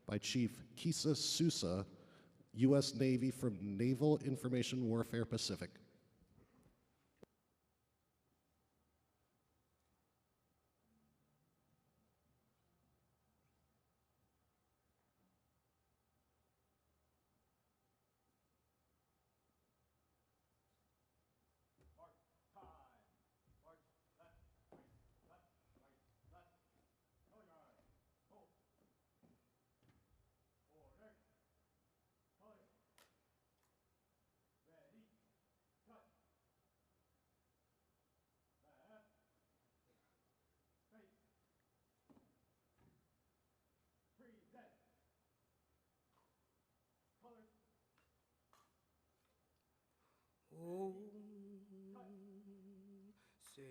by Chief Kisa Sousa, U.S. Navy from Naval Information Warfare Pacific. Oh, say,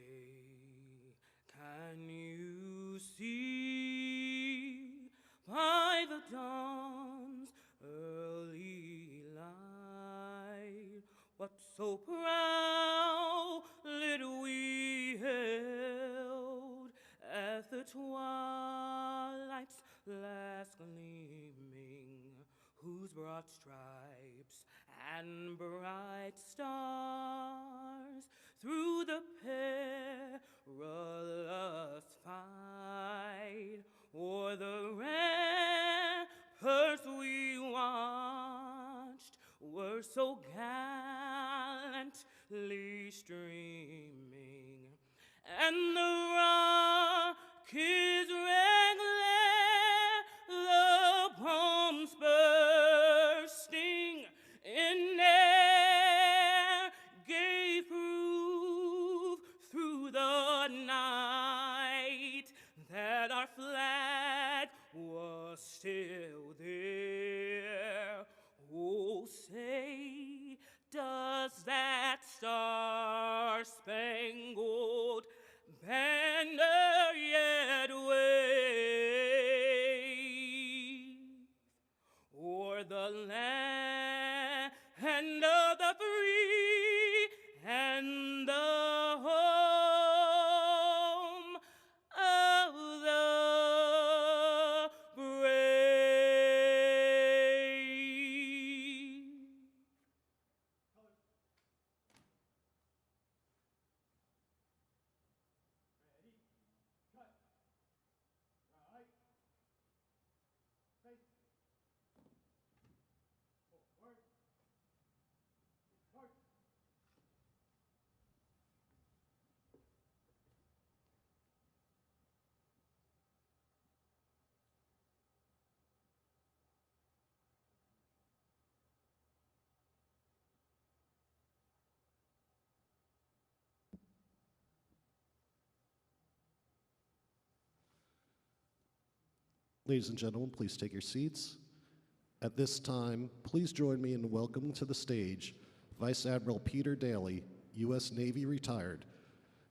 can you see by the dawn's early light what so proudly we held at the twilight's last gleaming, whose broad stripes and bright stars through the perilous fight o'er the ramparts we watched were so gallantly streaming, and the Rockies rang glare, the bombs bursting in air gave proof through the night that our flag was still there. Oh, say, does that star-spangled banner yet wave o'er the land of the free and the home of the brave? Ladies and gentlemen, please take your seats. At this time, please join me in welcoming to the stage Vice Admiral Peter Daly, U.S. Navy retired,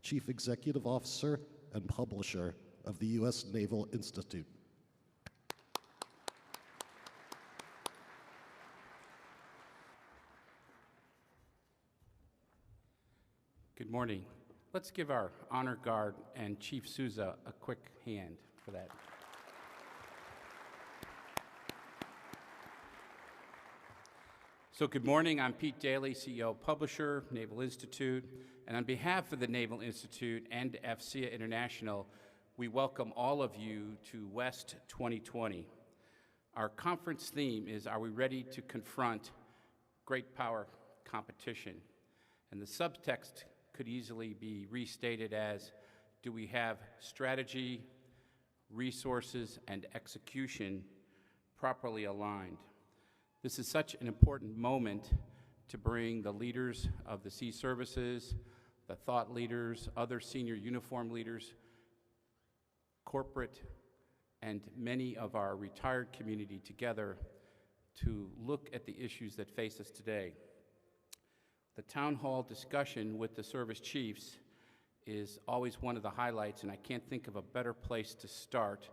Chief Executive Officer and Publisher of the U.S. Naval Institute. Good morning. Let's give our honor guard and Chief Sousa a quick hand for that. So good morning, I'm Pete Daly, CEO, Publisher, Naval Institute, and on behalf of the Naval Institute and FCA International, we welcome all of you to West 2020. Our conference theme is, Are we ready to confront great power competition? And the subtext could easily be restated as, do we have strategy, resources, and execution properly aligned? This is such an important moment to bring the leaders of the sea services, the thought leaders, other senior uniform leaders, corporate, and many of our retired community together to look at the issues that face us today. The town hall discussion with the service chiefs is always one of the highlights, and I can't think of a better place to start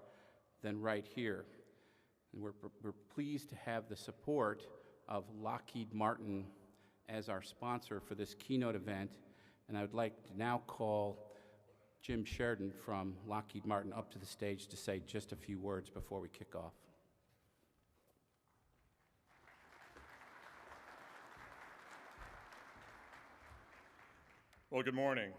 than right here. And we're pleased to have the support of Lockheed Martin as our sponsor for this keynote event, and I would like to now call Jim Sheridan from Lockheed Martin up to the stage to say just a few words before we kick off. Well, good morning,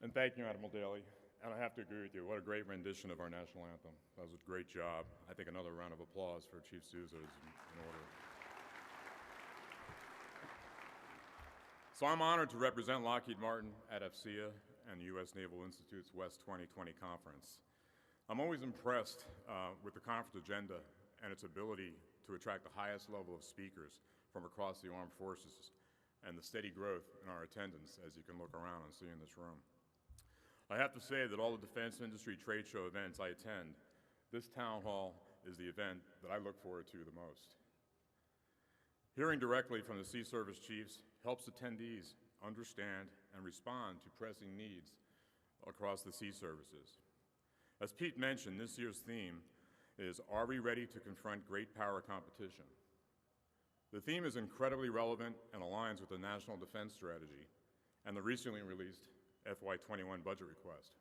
and thank you, Admiral Daly. And I have to agree with you. What a great rendition of our national anthem. That was a great job. I think another round of applause for Chief Souza is in order. So I'm honored to represent Lockheed Martin at AFCEA and the U.S. Naval Institute's West 2020 conference. I'm always impressed with the conference agenda and its ability to attract the highest level of speakers from across the armed forces and the steady growth in our attendance, as you can look around and see in this room. I have to say that all the defense industry trade show events I attend, this town hall is the event that I look forward to the most. Hearing directly from the Sea Service chiefs helps attendees understand and respond to pressing needs across the sea services. As Pete mentioned, this year's theme is, are we ready to confront great power competition? The theme is incredibly relevant and aligns with the National Defense Strategy and the recently released FY21 budget request.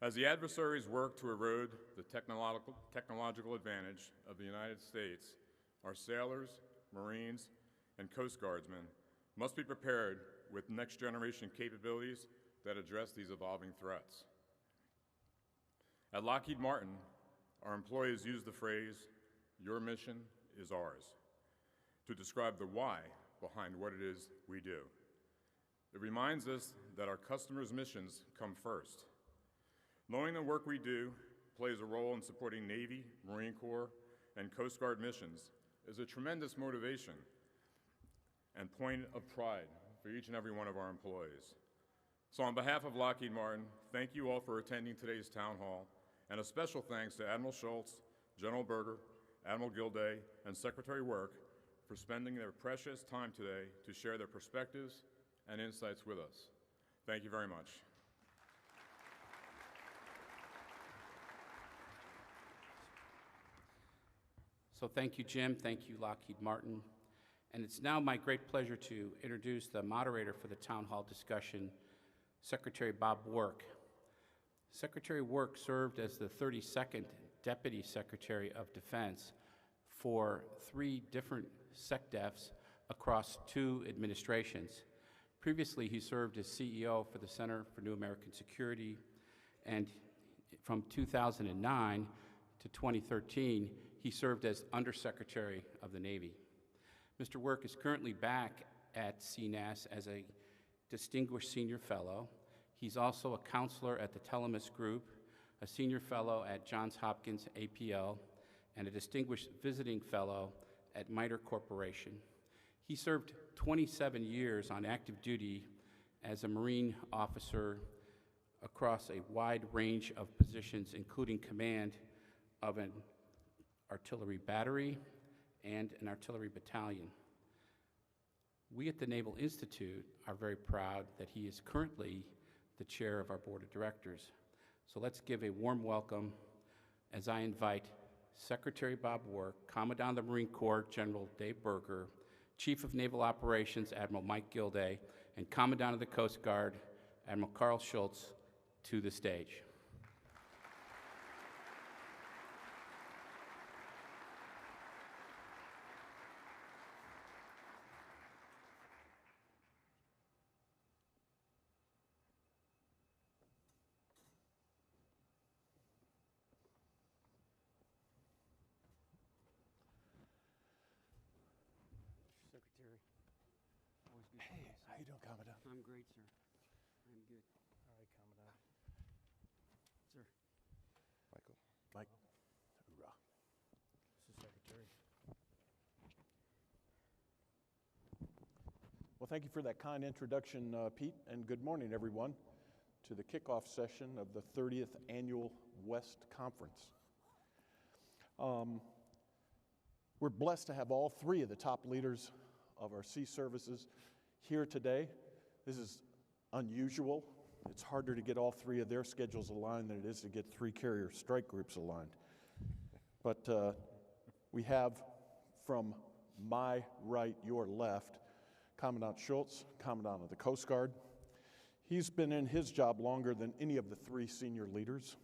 As the adversaries work to erode the technological advantage of the United States, our sailors, Marines, and Coast Guardsmen must be prepared with next-generation capabilities that address these evolving threats. At Lockheed Martin, our employees use the phrase, "Your mission is ours," to describe the why behind what it is we do. It reminds us that our customers' missions come first. Knowing the work we do plays a role in supporting Navy, Marine Corps, and Coast Guard missions is a tremendous motivation and point of pride for each and every one of our employees. So on behalf of Lockheed Martin, thank you all for attending today's town hall, and a special thanks to Admiral Schultz, General Berger, Admiral Gilday, and Secretary Work for spending their precious time today to share their perspectives and insights with us. Thank you very much. So thank you, Jim. Thank you, Lockheed Martin. And it's now my great pleasure to introduce the moderator for the town hall discussion, Secretary Bob Work. Secretary Work served as the 32nd Deputy Secretary of Defense for 3 different SecDefs across 2 administrations. Previously, he served as CEO for the Center for New American Security, and from 2009 to 2013, he served as Undersecretary of the Navy. Mr. Work is currently back at CNAS as a Distinguished Senior Fellow. He's also a counselor at the Telemus Group, a Senior Fellow at Johns Hopkins APL, and a Distinguished Visiting Fellow at MITRE Corporation. He served 27 years on active duty as a Marine officer across a wide range of positions, including command of an artillery battery and an artillery battalion. We at the Naval Institute are very proud that he is currently the chair of our board of directors. So let's give a warm welcome as I invite Secretary Bob Work, Commandant of the Marine Corps General Dave Berger, Chief of Naval Operations Admiral Mike Gilday, and Commandant of the Coast Guard Admiral Karl Schultz to the stage. Secretary. Always good. Hey, how you doing, Commandant? I'm great, sir. I'm good. All right, Commandant. Sir. Michael. Mike. Hoorah. Mr. Secretary. Well, thank you for that kind introduction, Pete, and good morning, everyone, to the kickoff session of the 30th Annual West Conference. We're blessed to have all 3 of the top leaders of our sea services here today. This is unusual. It's harder to get all 3 of their schedules aligned than it is to get 3 carrier strike groups aligned. But we have from my right, your left, Commandant Schultz, Commandant of the Coast Guard. He's been in his job longer than any of the 3 senior leaders,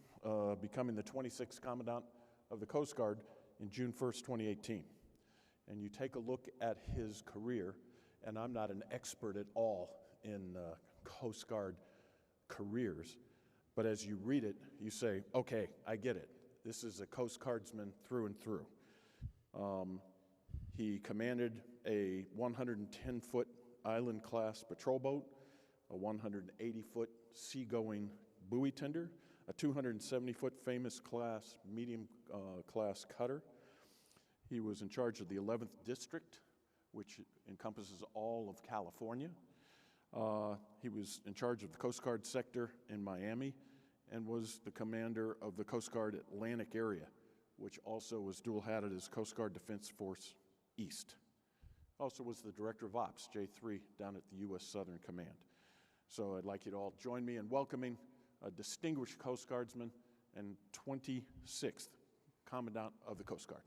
becoming the 26th Commandant of the Coast Guard in June 1st, 2018. And you take a look at his career, and I'm not an expert at all in Coast Guard careers, but as you read it, you say, okay, I get it. This is a Coast Guardsman through and through. He commanded a 110-foot island-class patrol boat, a 180-foot seagoing buoy tender, a 270-foot famous class, medium-class cutter. He was in charge of the 11th District, which encompasses all of California. He was in charge of the Coast Guard sector in Miami and was the commander of the Coast Guard Atlantic area, which also was dual-hatted as Coast Guard Defense Force East. Also was the director of Ops, J3, down at the U.S. Southern Command. So I'd like you to all join me in welcoming a distinguished Coast Guardsman and 26th Commandant of the Coast Guard.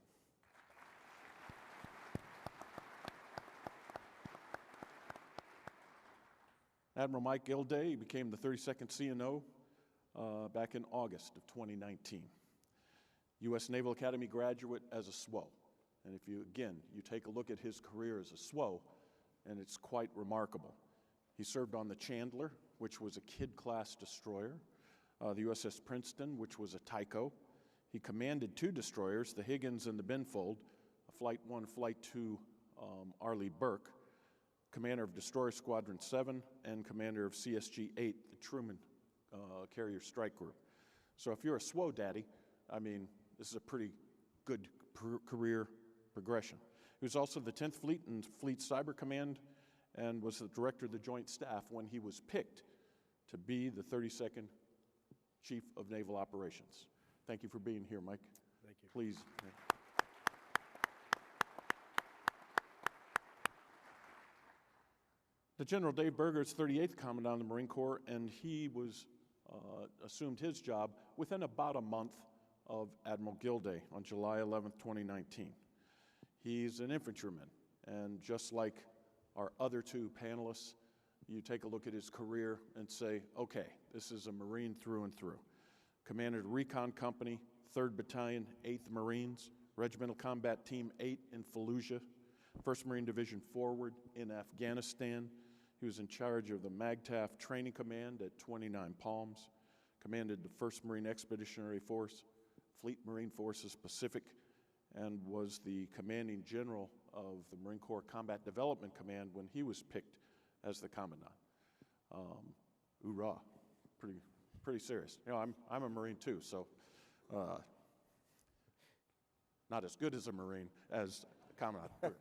Admiral Mike Gilday. He became the 32nd CNO back in August of 2019. U.S. Naval Academy graduate as a SWO. And if you take a look at his career as a SWO, and it's quite remarkable. He served on the Chandler, which was a kid-class destroyer, the USS Princeton, which was a Tycho. He commanded 2 destroyers, the Higgins and the Benfold, Flight 1, Flight 2 Arleigh Burke, commander of Destroyer Squadron 7, and commander of CSG 8, the Truman Carrier Strike Group. So if you're a SWO daddy, I mean, this is a pretty good career progression. He was also the 10th Fleet and Fleet Cyber Command and was the director of the Joint Staff when he was picked to be the 32nd Chief of Naval Operations. Thank you for being here, Mike. Thank you. Please. The General Dave Berger is 38th Commandant of the Marine Corps, and he was assumed his job within about a month of Admiral Gilday on July 11th, 2019. He's an infantryman, and just like our other 2 panelists, you take a look at his career and say, okay, this is a Marine through and through. Commanded a Recon Company, 3rd Battalion, 8th Marines, Regimental Combat Team 8 in Fallujah, 1st Marine Division Forward in Afghanistan. He was in charge of the MAGTF Training Command at 29 Palms, commanded the 1st Marine Expeditionary Force, Fleet Marine Forces Pacific, and was the commanding general of the Marine Corps Combat Development Command when he was picked as the commandant. Hoorah, pretty serious. You know, I'm a Marine too, so not as good as a Marine as a commandant.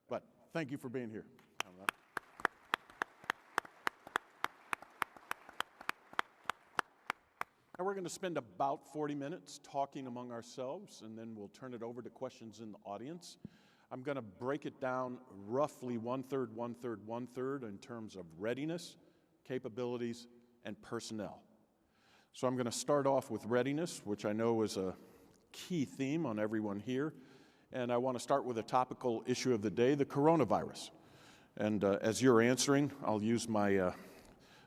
But thank you for being here, Commandant. Now we're going to spend about 40 minutes talking among ourselves, and then we'll turn it over to questions in the audience. I'm going to break it down roughly 1/3, 1/3, 1/3 in terms of readiness, capabilities, and personnel. So I'm going to start off with readiness, which I know is a key theme on everyone here. And I want to start with a topical issue of the day, the coronavirus. And as you're answering, I'll use my,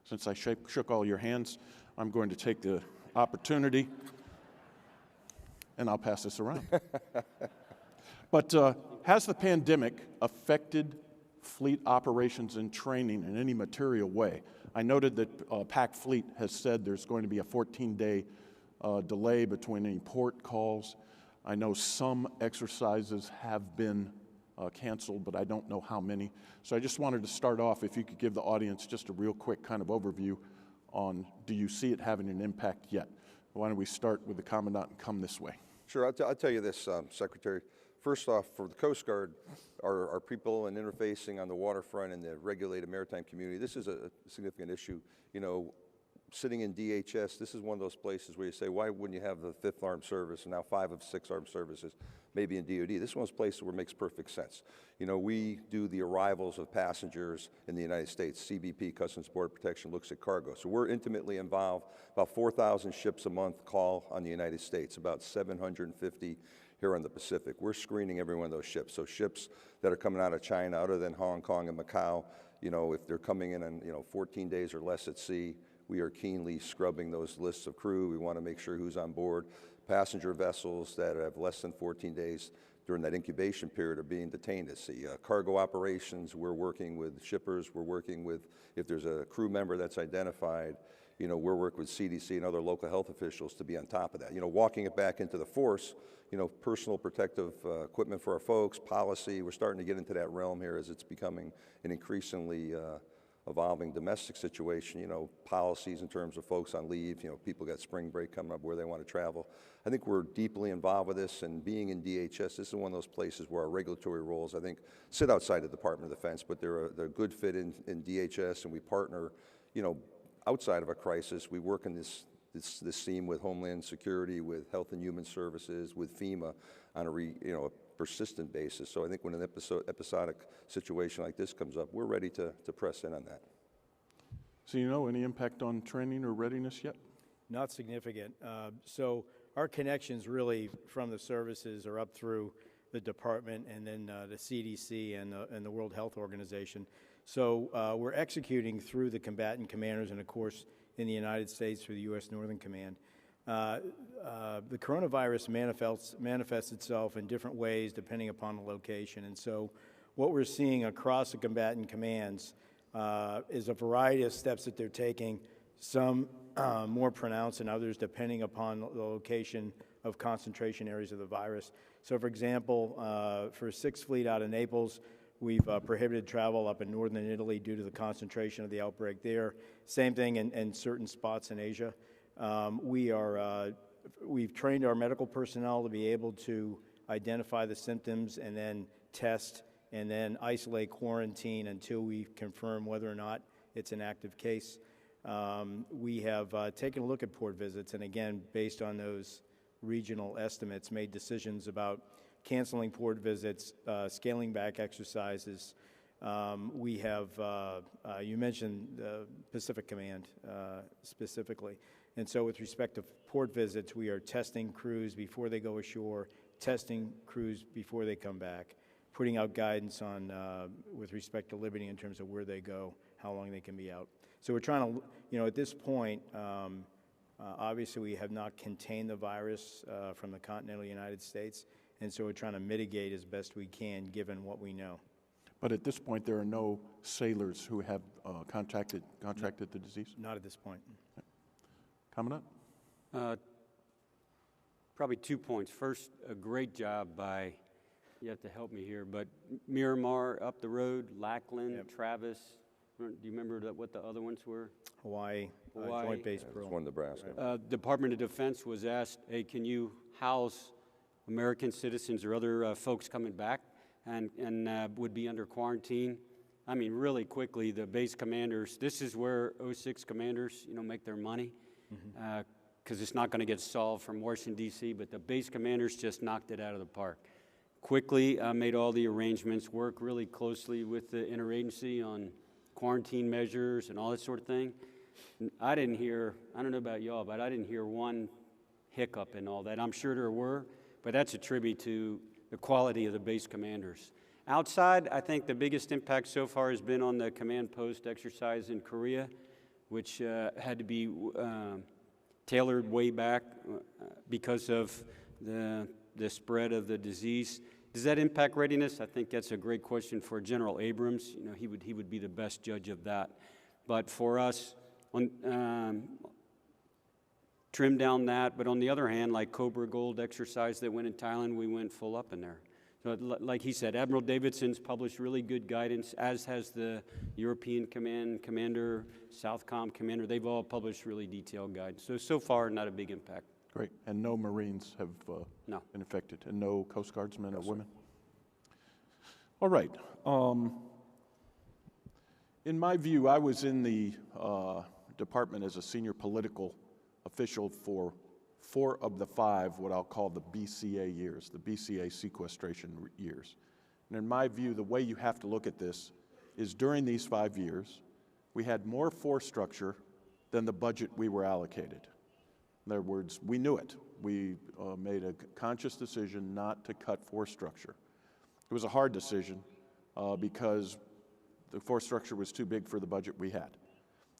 since I shook all your hands, I'm going to take the opportunity, and I'll pass this around. But has the pandemic affected fleet operations and training in any material way? I noted that PAC Fleet has said there's going to be a 14-day delay between any port calls. I know some exercises have been canceled, but I don't know how many. So I just wanted to start off, if you could give the audience just a real quick kind of overview on, do you see it having an impact yet? Why don't we start with the Commandant and come this way? Sure, I'll tell you this, Secretary. First off, for the Coast Guard, our people and interfacing on the waterfront and the regulated maritime community, this is a significant issue. You know, sitting in DHS, this is one of those places where you say, why wouldn't you have the 5th Armed Service and now 5 of 6 armed services, maybe in DOD? This is one of those places where it makes perfect sense. You know, we do the arrivals of passengers in the United States. CBP, Customs Border Protection, looks at cargo. So we're intimately involved. About 4,000 ships a month call on the United States, about 750 here on the Pacific. We're screening every one of those ships. So ships that are coming out of China, other than Hong Kong and Macau, you know, if they're coming in on, 14 days or less at sea, we are keenly scrubbing those lists of crew. We want to make sure who's on board. passenger vessels that have less than 14 days during that incubation period are being detained at sea. Cargo operations, we're working with shippers, we're working with, if there's a crew member that's identified, you know, we're working with CDC and other local health officials to be on top of that. You know, walking it back into the force, you know, personal protective equipment for our folks, policy, we're starting to get into that realm here as it's becoming an increasingly evolving domestic situation, you know, policies in terms of folks on leave, you know, people got spring break coming up where they want to travel. I think we're deeply involved with this, and being in DHS, this is one of those places where our regulatory roles, I think, sit outside the Department of Defense, but they're a good fit in DHS, and we partner, you know, outside of a crisis. We work in this theme with Homeland Security, with Health and Human Services, with FEMA on a persistent basis. So I think when an episodic situation like this comes up, we're ready to press in on that. So you know, any impact on training or readiness yet? Not significant. So our connections really from the services are up through the department and then the CDC and the World Health Organization. So we're executing through the combatant commanders and, of course, in the United States through the U.S. Northern Command. The coronavirus manifests itself in different ways depending upon the location. And so what we're seeing across the combatant commands is a variety of steps that they're taking, some more pronounced than others depending upon the location of concentration areas of the virus. So, for example, for 6th Fleet out of Naples, we've prohibited travel up in northern Italy due to the concentration of the outbreak there. Same thing in certain spots in Asia. We've trained our medical personnel to be able to identify the symptoms and then test and then isolate, quarantine until we confirm whether or not it's an active case. We have taken a look at port visits, and again, based on those regional estimates, made decisions about canceling port visits, scaling back exercises. We have, you mentioned the Pacific Command specifically. And so with respect to port visits, we are testing crews before they go ashore, testing crews before they come back, putting out guidance on, with respect to liberty in terms of where they go, how long they can be out. So we're trying to, you know, at this point, obviously we have not contained the virus from the continental United States, and so we're trying to mitigate as best we can given what we know. But at this point, there are no sailors who have contracted the disease? Not at this point. Commandant? Probably 2 points. First, a great job by, you have to help me here, but Miramar up the road, Lackland, Yep. Travis. Do you remember what the other ones were? Hawaii. Hawaii. Joint Base It's Pearl. one Nebraska. Department of Defense was asked, hey, can you house American citizens or other folks coming back and would be under quarantine? I mean, really quickly, the base commanders, this is where 06 commanders, you know, make their money, because it's not going to get solved from Washington, D.C., but the base commanders just knocked it out of the park. Quickly made all the arrangements, work really closely with the interagency on quarantine measures and all that sort of thing. I didn't hear, I don't know about y'all, but I didn't hear one hiccup in all that. I'm sure there were, but that's a tribute to the quality of the base commanders. Outside, I think the biggest impact so far has been on the command post exercise in Korea, which had to be tailored way back because of the spread of the disease. Does that impact readiness? I think that's a great question for General Abrams. You know, he would be the best judge of that. But for us, trim down that. But on the other hand, like Cobra Gold exercise that went in Thailand, we went full up in there. So like he said, Admiral Davidson's published really good guidance, as has the European Command Commander, Southcom Commander. They've all published really detailed guidance. So far, not a big impact. Great. And no Marines have No. been affected, and no Coast Guardsmen or women? All right. In my view, I was in the department as a senior political official for 4 of the 5, what I'll call the BCA years, the BCA sequestration years. And in my view, the way you have to look at this is during these 5 years, we had more force structure than the budget we were allocated. In other words, we knew it. We made a conscious decision not to cut force structure. It was a hard decision because the force structure was too big for the budget we had.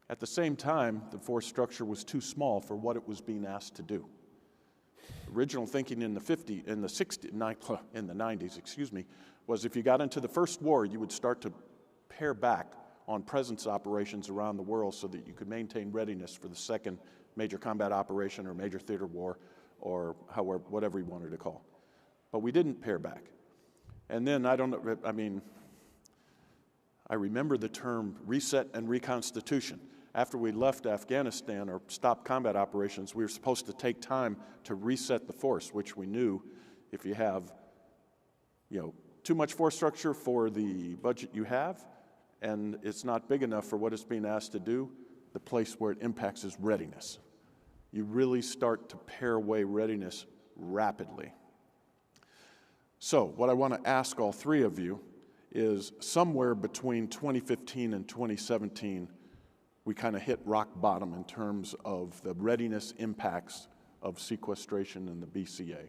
At the same time, the force structure was too small for what it was being asked to do. original thinking in the 90s, excuse me, was if you got into the first war, you would start to pare back on presence operations around the world so that you could maintain readiness for the second major combat operation or major theater war or however, whatever you wanted to call. But we didn't pare back. And then, I don't know, I mean, I remember the term reset and reconstitution. After we left Afghanistan or stopped combat operations, we were supposed to take time to reset the force, which we knew if you have, too much force structure for the budget you have, and it's not big enough for what it's being asked to do, the place where it impacts is readiness. You really start to pare away readiness rapidly. So what I want to ask all three of you is somewhere between 2015 and 2017, we kind of hit rock bottom in terms of the readiness impacts of sequestration in the BCA.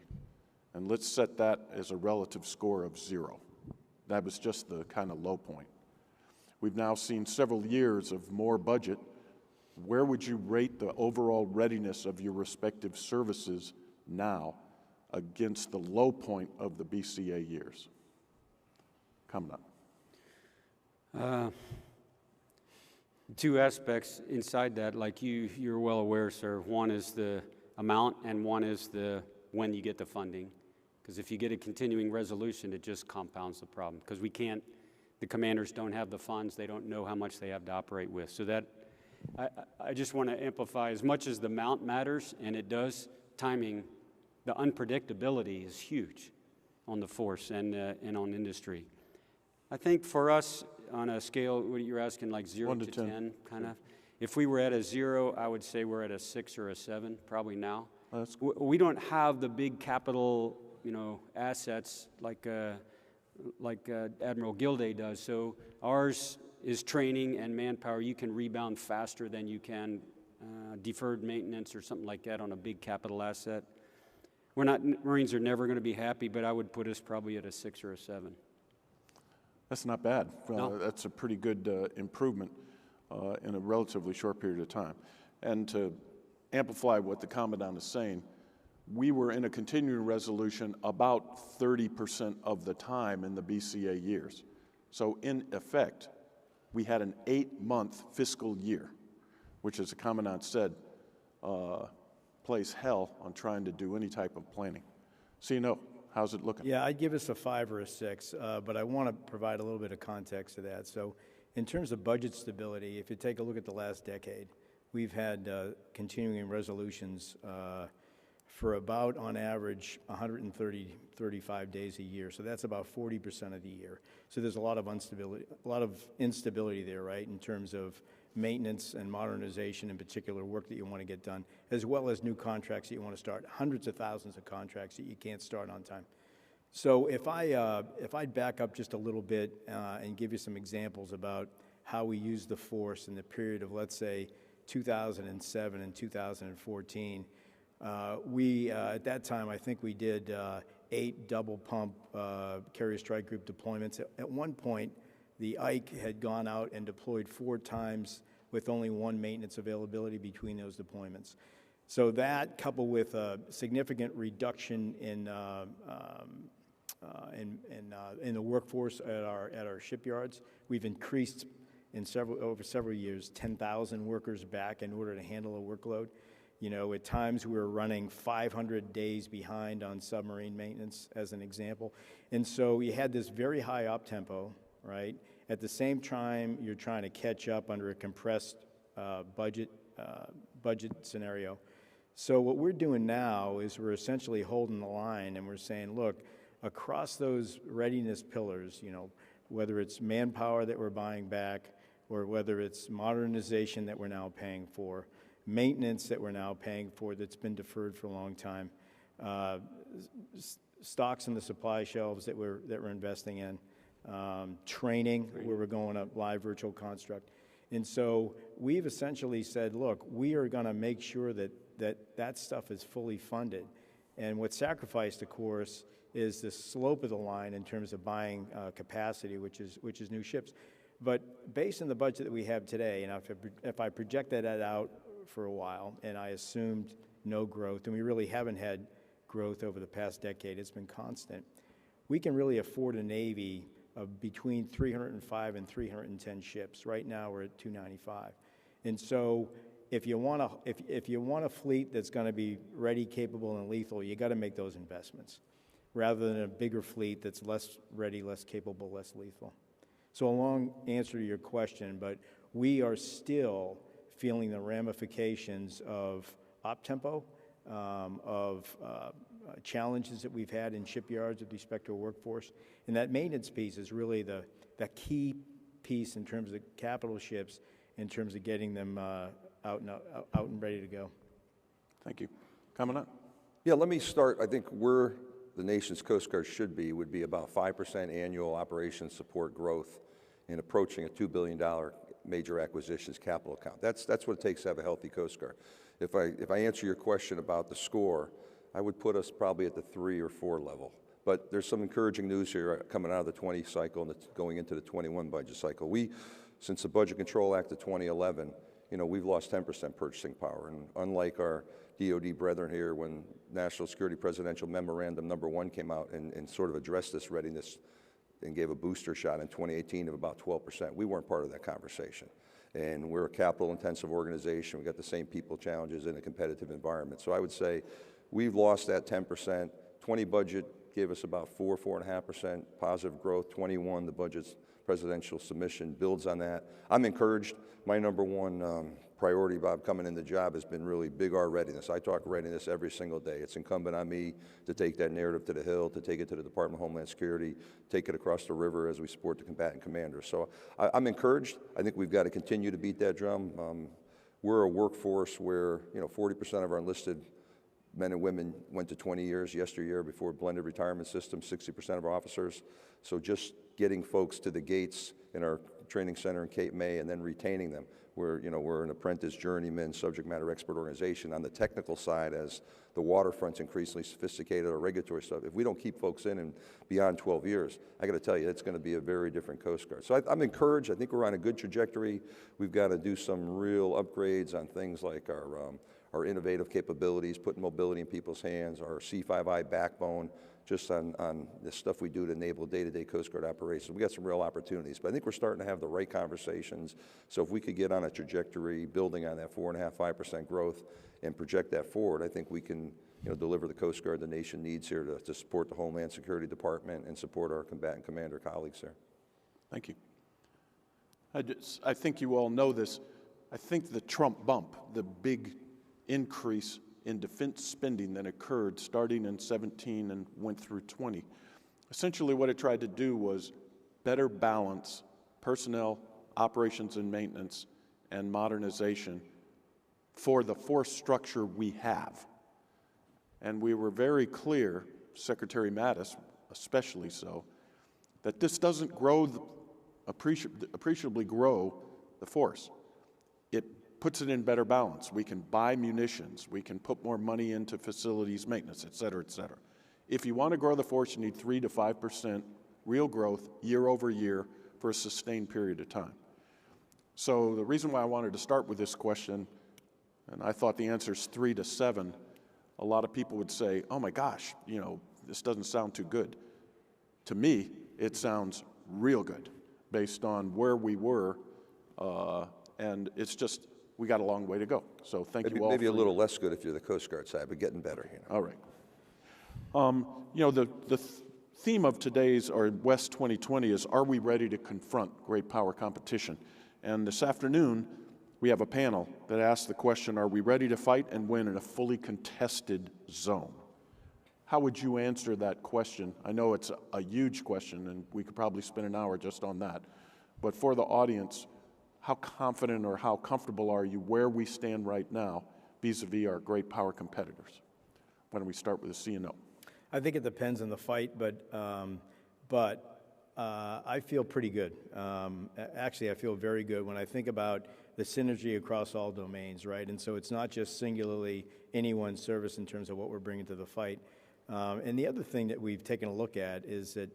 And let's set that as a relative score of 0. That was just the kind of low point. We've now seen several years of more budget. Where would you rate the overall readiness of your respective services now against the low point of the BCA years? Commandant. Two aspects inside that, like you're well aware, sir. One is the amount, and one is the when you get the funding. Because if you get a continuing resolution, it just compounds the problem. Because the commanders don't have the funds, they don't know how much they have to operate with. So that, I just want to amplify, as much as the amount matters, and it does, timing, the unpredictability is huge on the force and on industry. I think for us, on a scale, what you're asking, like 0 to 10, kind of. If we were at a 0, I would say we're at a 6 or a 7, probably now. We don't have the big capital, assets like Admiral Gilday does. So ours is training and manpower. You can rebound faster than you can deferred maintenance or something like that on a big capital asset. Marines are never going to be happy, but I would put us probably at a 6 or a 7. That's not bad. No. That's a pretty good improvement in a relatively short period of time. And to amplify what the Commandant is saying, we were in a continuing resolution about 30% of the time in the BCA years. So in effect, we had an 8-month fiscal year, which, as the Commandant said, plays hell on trying to do any type of planning. So how's it looking? Yeah, I'd give us a 5 or a 6, but I want to provide a little bit of context to that. So in terms of budget stability, if you take a look at the last decade, we've had continuing resolutions for about, on average, 35 days a year. So that's about 40% of the year. So there's a lot of instability there, right, in terms of maintenance and modernization, in particular, work that you want to get done, as well as new contracts that you want to start, hundreds of thousands of contracts that you can't start on time. So if I'd back up just a little bit and give you some examples about how we use the force in the period of, let's say, 2007 and 2014, at that time, I think we did 8 double pump carrier strike group deployments. At one point, the Ike had gone out and deployed 4 times with only 1 maintenance availability between those deployments. So that, coupled with a significant reduction in the workforce at our shipyards, we've increased over several years 10,000 workers back in order to handle a workload. At times we were running 500 days behind on submarine maintenance, as an example. And so you had this very high up tempo, right? At the same time, you're trying to catch up under a compressed budget scenario. So what we're doing now is we're essentially holding the line, and we're saying, look, across those readiness pillars, whether it's manpower that we're buying back, or whether it's modernization that we're now paying for, maintenance that we're now paying for that's been deferred for a long time, stocks in the supply shelves that we're investing in, training where we're going to live virtual construct. And so we've essentially said, look, we are going to make sure that stuff is fully funded. And what's sacrificed, of course, is the slope of the line in terms of buying capacity, which is new ships. But based on the budget that we have today, and if I project that out for a while, and I assumed no growth, and we really haven't had growth over the past decade. It's been constant. We can really afford a Navy of between 305 and 310 ships. Right now, we're at 295. And so if you want a fleet that's going to be ready, capable, and lethal, you got to make those investments, rather than a bigger fleet that's less ready, less capable, less lethal. So a long answer to your question, but we are still feeling the ramifications of op-tempo, of challenges that we've had in shipyards with respect to a workforce. And that maintenance piece is really the key piece in terms of capital ships, in terms of getting them out and ready to go. Thank you. Commandant? Yeah, let me start. I think where the nation's Coast Guard should be would be about 5% annual operations support growth and approaching a $2 billion major acquisitions capital account. That's what it takes to have a healthy Coast Guard. If I answer your question about the score, I would put us probably at the 3 or 4 level. But there's some encouraging news here coming out of the 20 cycle and going into the 21 budget cycle. Since the Budget Control Act of 2011, we've lost 10% purchasing power. And unlike our DOD brethren here, when National Security Presidential Memorandum number 1 came out and sort of addressed this readiness and gave a booster shot in 2018 of about 12%, we weren't part of that conversation. And we're a capital-intensive organization. We've got the same people challenges in a competitive environment. So I would say we've lost that 10%. 20 budget gave us about 4.5% positive growth. 21, the budget's presidential submission builds on that. I'm encouraged. My number one priority, Bob, coming in the job has been really big R readiness. I talk readiness every single day. It's incumbent on me to take that narrative to the Hill, to take it to the Department of Homeland Security, take it across the river as we support the combatant commanders. So I'm encouraged. I think we've got to continue to beat that drum. We're a workforce where 40% of our enlisted men and women went to 20 years yesteryear before blended retirement system, 60% of our officers. So just getting folks to the gates in our training center in Cape May and then retaining them. We're an apprentice, journeyman, subject matter expert organization. On the technical side, as the waterfront's increasingly sophisticated, our regulatory stuff, if we don't keep folks in and beyond 12 years, I got to tell you, it's going to be a very different Coast Guard. So I'm encouraged. I think we're on a good trajectory. We've got to do some real upgrades on things like our innovative capabilities, putting mobility in people's hands, our C5I backbone, just on the stuff we do to enable day-to-day Coast Guard operations. We got some real opportunities, but I think we're starting to have the right conversations. So if we could get on a trajectory, building on that 4.5%, 5% growth, and project that forward, I think we can deliver the Coast Guard the nation needs here to support the Homeland Security Department and support our combatant commander colleagues there. Thank you. I think you all know this. I think the Trump bump, the big increase in defense spending that occurred starting in 17 and went through 20. Essentially what it tried to do was better balance personnel, operations and maintenance, and modernization for the force structure we have. And we were very clear, Secretary Mattis especially so, that this doesn't appreciably grow the force. It puts it in better balance. We can buy munitions. We can put more money into facilities maintenance, et cetera, et cetera. If you want to grow the force, you need 3 to 5% real growth year over year for a sustained period of time. So the reason why I wanted to start with this question, and I thought the answer is 3 to 7, a lot of people would say, oh my gosh, this doesn't sound too good. To me, it sounds real good based on where we were, and it's just, we got a long way to go. So thank you all. Maybe a little less good if you're the Coast Guard side, but getting better. All right. The theme of today's, or West 2020, is are we ready to confront great power competition? And this afternoon, we have a panel that asks the question, are we ready to fight and win in a fully contested zone? How would you answer that question? I know it's a huge question, and we could probably spend an hour just on that. But for the audience, how confident or how comfortable are you where we stand right now vis-a-vis our great power competitors? Why don't we start with the CNO? I think it depends on the fight, but I feel pretty good. Actually, I feel very good when I think about the synergy across all domains, right? And so it's not just singularly any one service in terms of what we're bringing to the fight. And the other thing that we've taken a look at is that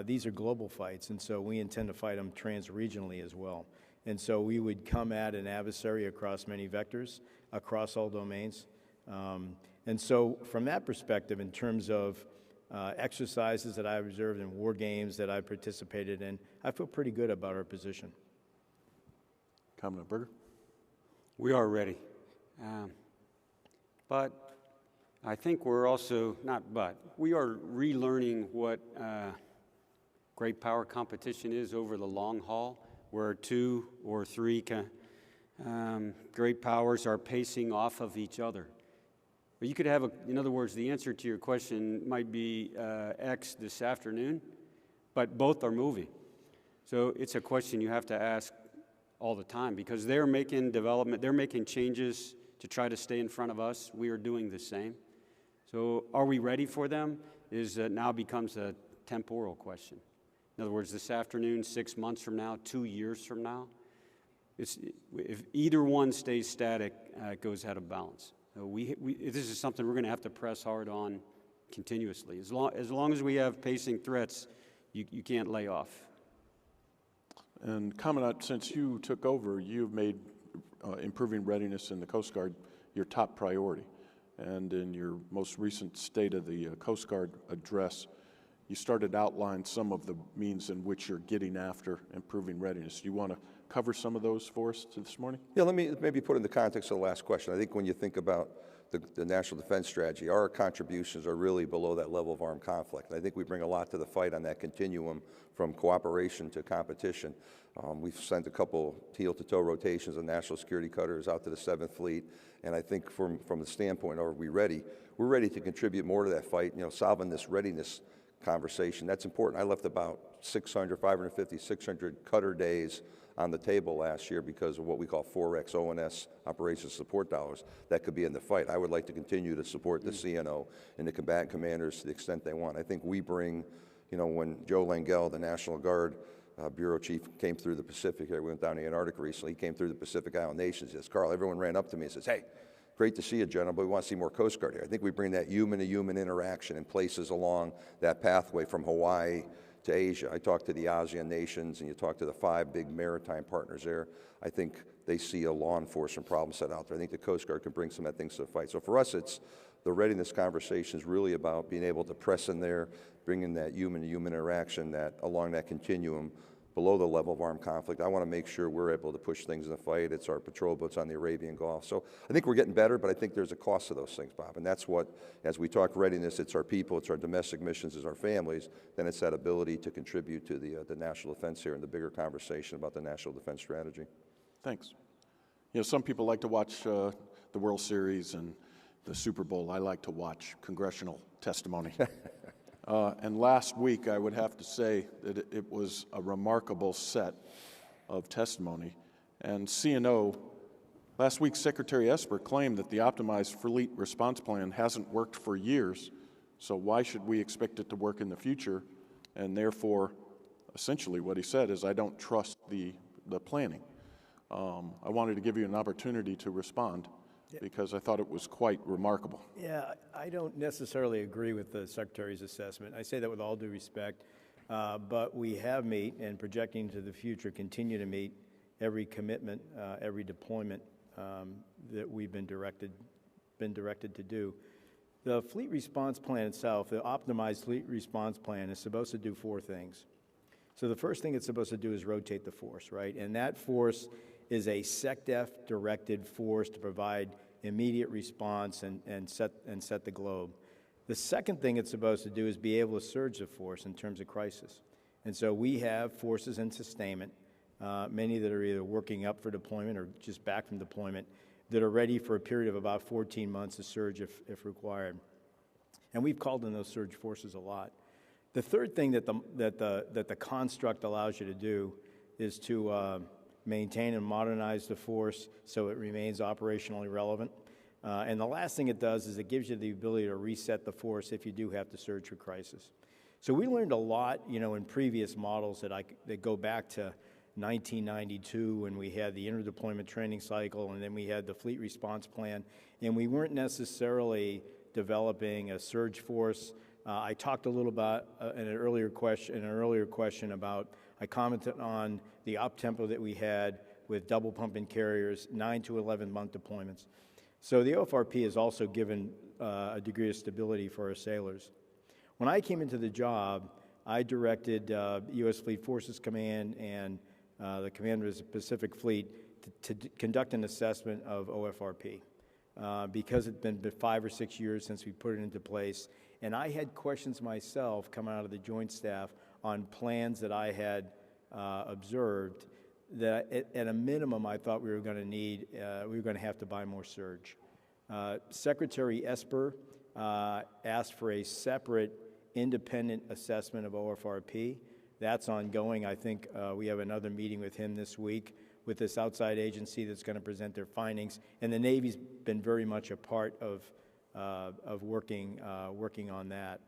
these are global fights, and so we intend to fight them trans-regionally as well. And so we would come at an adversary across many vectors, across all domains. And so from that perspective, in terms of exercises that I've observed and war games that I've participated in, I feel pretty good about our position. Commandant Berger? We are ready. But I think we're also, we are relearning what great power competition is over the long haul, where 2 or 3 great powers are pacing off of each other. But you could have, in other words, the answer to your question might be X this afternoon, but both are moving. So it's a question you have to ask all the time, because they're making development, they're making changes to try to stay in front of us. We are doing the same. So are we ready for them now becomes a temporal question. In other words, this afternoon, 6 months from now, 2 years from now, if either one stays static, it goes out of balance. So this is something we're going to have to press hard on continuously. As long as we have pacing threats, you can't lay off. And Commandant, since you took over, you've made improving readiness in the Coast Guard your top priority. And in your most recent State of the Coast Guard address, you started to outline some of the means in which you're getting after improving readiness. Do you want to cover some of those for us this morning? Yeah, let me maybe put in the context of the last question. I think when you think about the national defense strategy, our contributions are really below that level of armed conflict. And I think we bring a lot to the fight on that continuum from cooperation to competition. We've sent a couple heel-to-toe rotations of national security cutters out to the 7th Fleet, and I think from the standpoint, are we ready? We're ready to contribute more to that fight, solving this readiness conversation. That's important. I left about 550, 600 cutter days on the table last year because of what we call 4X ONS operations support dollars that could be in the fight. I would like to continue to support the CNO and the combatant commanders to the extent they want. I think we bring, when Joe Langell, the National Guard Bureau Chief, came through the Pacific here, we went down to Antarctica recently, he came through the Pacific Island nations, he says, Karl, everyone ran up to me and says, hey, great to see you, General, but we want to see more Coast Guard here. I think we bring that human-to-human interaction in places along that pathway from Hawaii to Asia. I talked to the ASEAN nations, and you talk to the 5 big maritime partners there. I think they see a law enforcement problem set out there. I think the Coast Guard can bring some of that things to the fight. So for us, it's the readiness conversation is really about being able to press in there, bringing that human-to-human interaction along that continuum below the level of armed conflict. I want to make sure we're able to push things in the fight. It's our patrol boats on the Arabian Gulf. So I think we're getting better, but I think there's a cost to those things, Bob. And that's what, as we talk readiness, it's our people, it's our domestic missions, it's our families, then it's that ability to contribute to the national defense here and the bigger conversation about the national defense strategy. Thanks. Some people like to watch the World Series and the Super Bowl. I like to watch congressional testimony. And last week, I would have to say that it was a remarkable set of testimony. And CNO, last week, Secretary Esper claimed that the optimized fleet response plan hasn't worked for years, so why should we expect it to work in the future? And therefore, essentially what he said is, I don't trust the planning. I wanted to give you an opportunity to respond, because I thought it was quite remarkable. Yeah, I don't necessarily agree with the Secretary's assessment. I say that with all due respect, but we have met and projecting to the future continue to meet every commitment, every deployment that we've been directed to do. The fleet response plan itself, the optimized fleet response plan, is supposed to do 4 things. So the first thing it's supposed to do is rotate the force, right? And that force is a SecDef-directed force to provide immediate response and set the globe. The second thing it's supposed to do is be able to surge the force in terms of crisis. And so we have forces in sustainment, many that are either working up for deployment or just back from deployment, that are ready for a period of about 14 months to surge if required. And we've called in those surge forces a lot. The third thing that the construct allows you to do is to maintain and modernize the force so it remains operationally relevant. And the last thing it does is it gives you the ability to reset the force if you do have to surge for crisis. So we learned a lot, in previous models that go back to 1992 when we had the interdeployment training cycle and then we had the fleet response plan, and we weren't necessarily developing a surge force. I talked a little about in an earlier question about, I commented on the up-tempo that we had with double pumping carriers, 9 to 11 month deployments. So the OFRP has also given a degree of stability for our sailors. When I came into the job, I directed U.S. Fleet Forces Command and the Commander of the Pacific Fleet to conduct an assessment of OFRP because it's been 5 or 6 years since we put it into place. And I had questions myself coming out of the Joint Staff on plans that I had observed that at a minimum I thought we were going to need, we were going to have to buy more surge. Secretary Esper asked for a separate independent assessment of OFRP. That's ongoing. I think we have another meeting with him this week with this outside agency that's going to present their findings. And the Navy's been very much a part of working on that.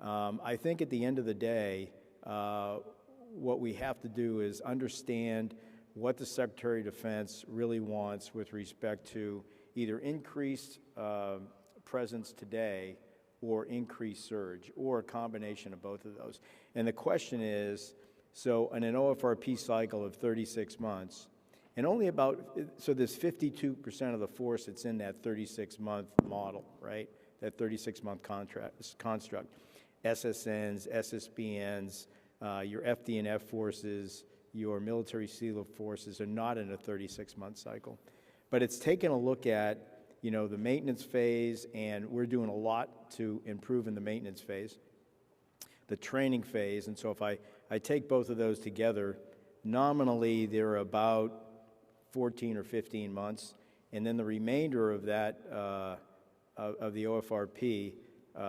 I think at the end of the day, what we have to do is understand what the Secretary of Defense really wants with respect to either increased presence today or increased surge, or a combination of both of those. And the question is, so in an OFRP cycle of 36 months, and only about, so there's 52% of the force that's in that 36-month model, right? That 36-month construct. SSNs, Ssbns, your FD&F forces, your military SEAL forces are not in a 36-month cycle. But it's taken a look at, you know, the maintenance phase, and we're doing a lot to improve in the maintenance phase, the training phase, and so if I take both of those together, nominally they're about 14 or 15 months, and then the remainder of that, of the OFRP,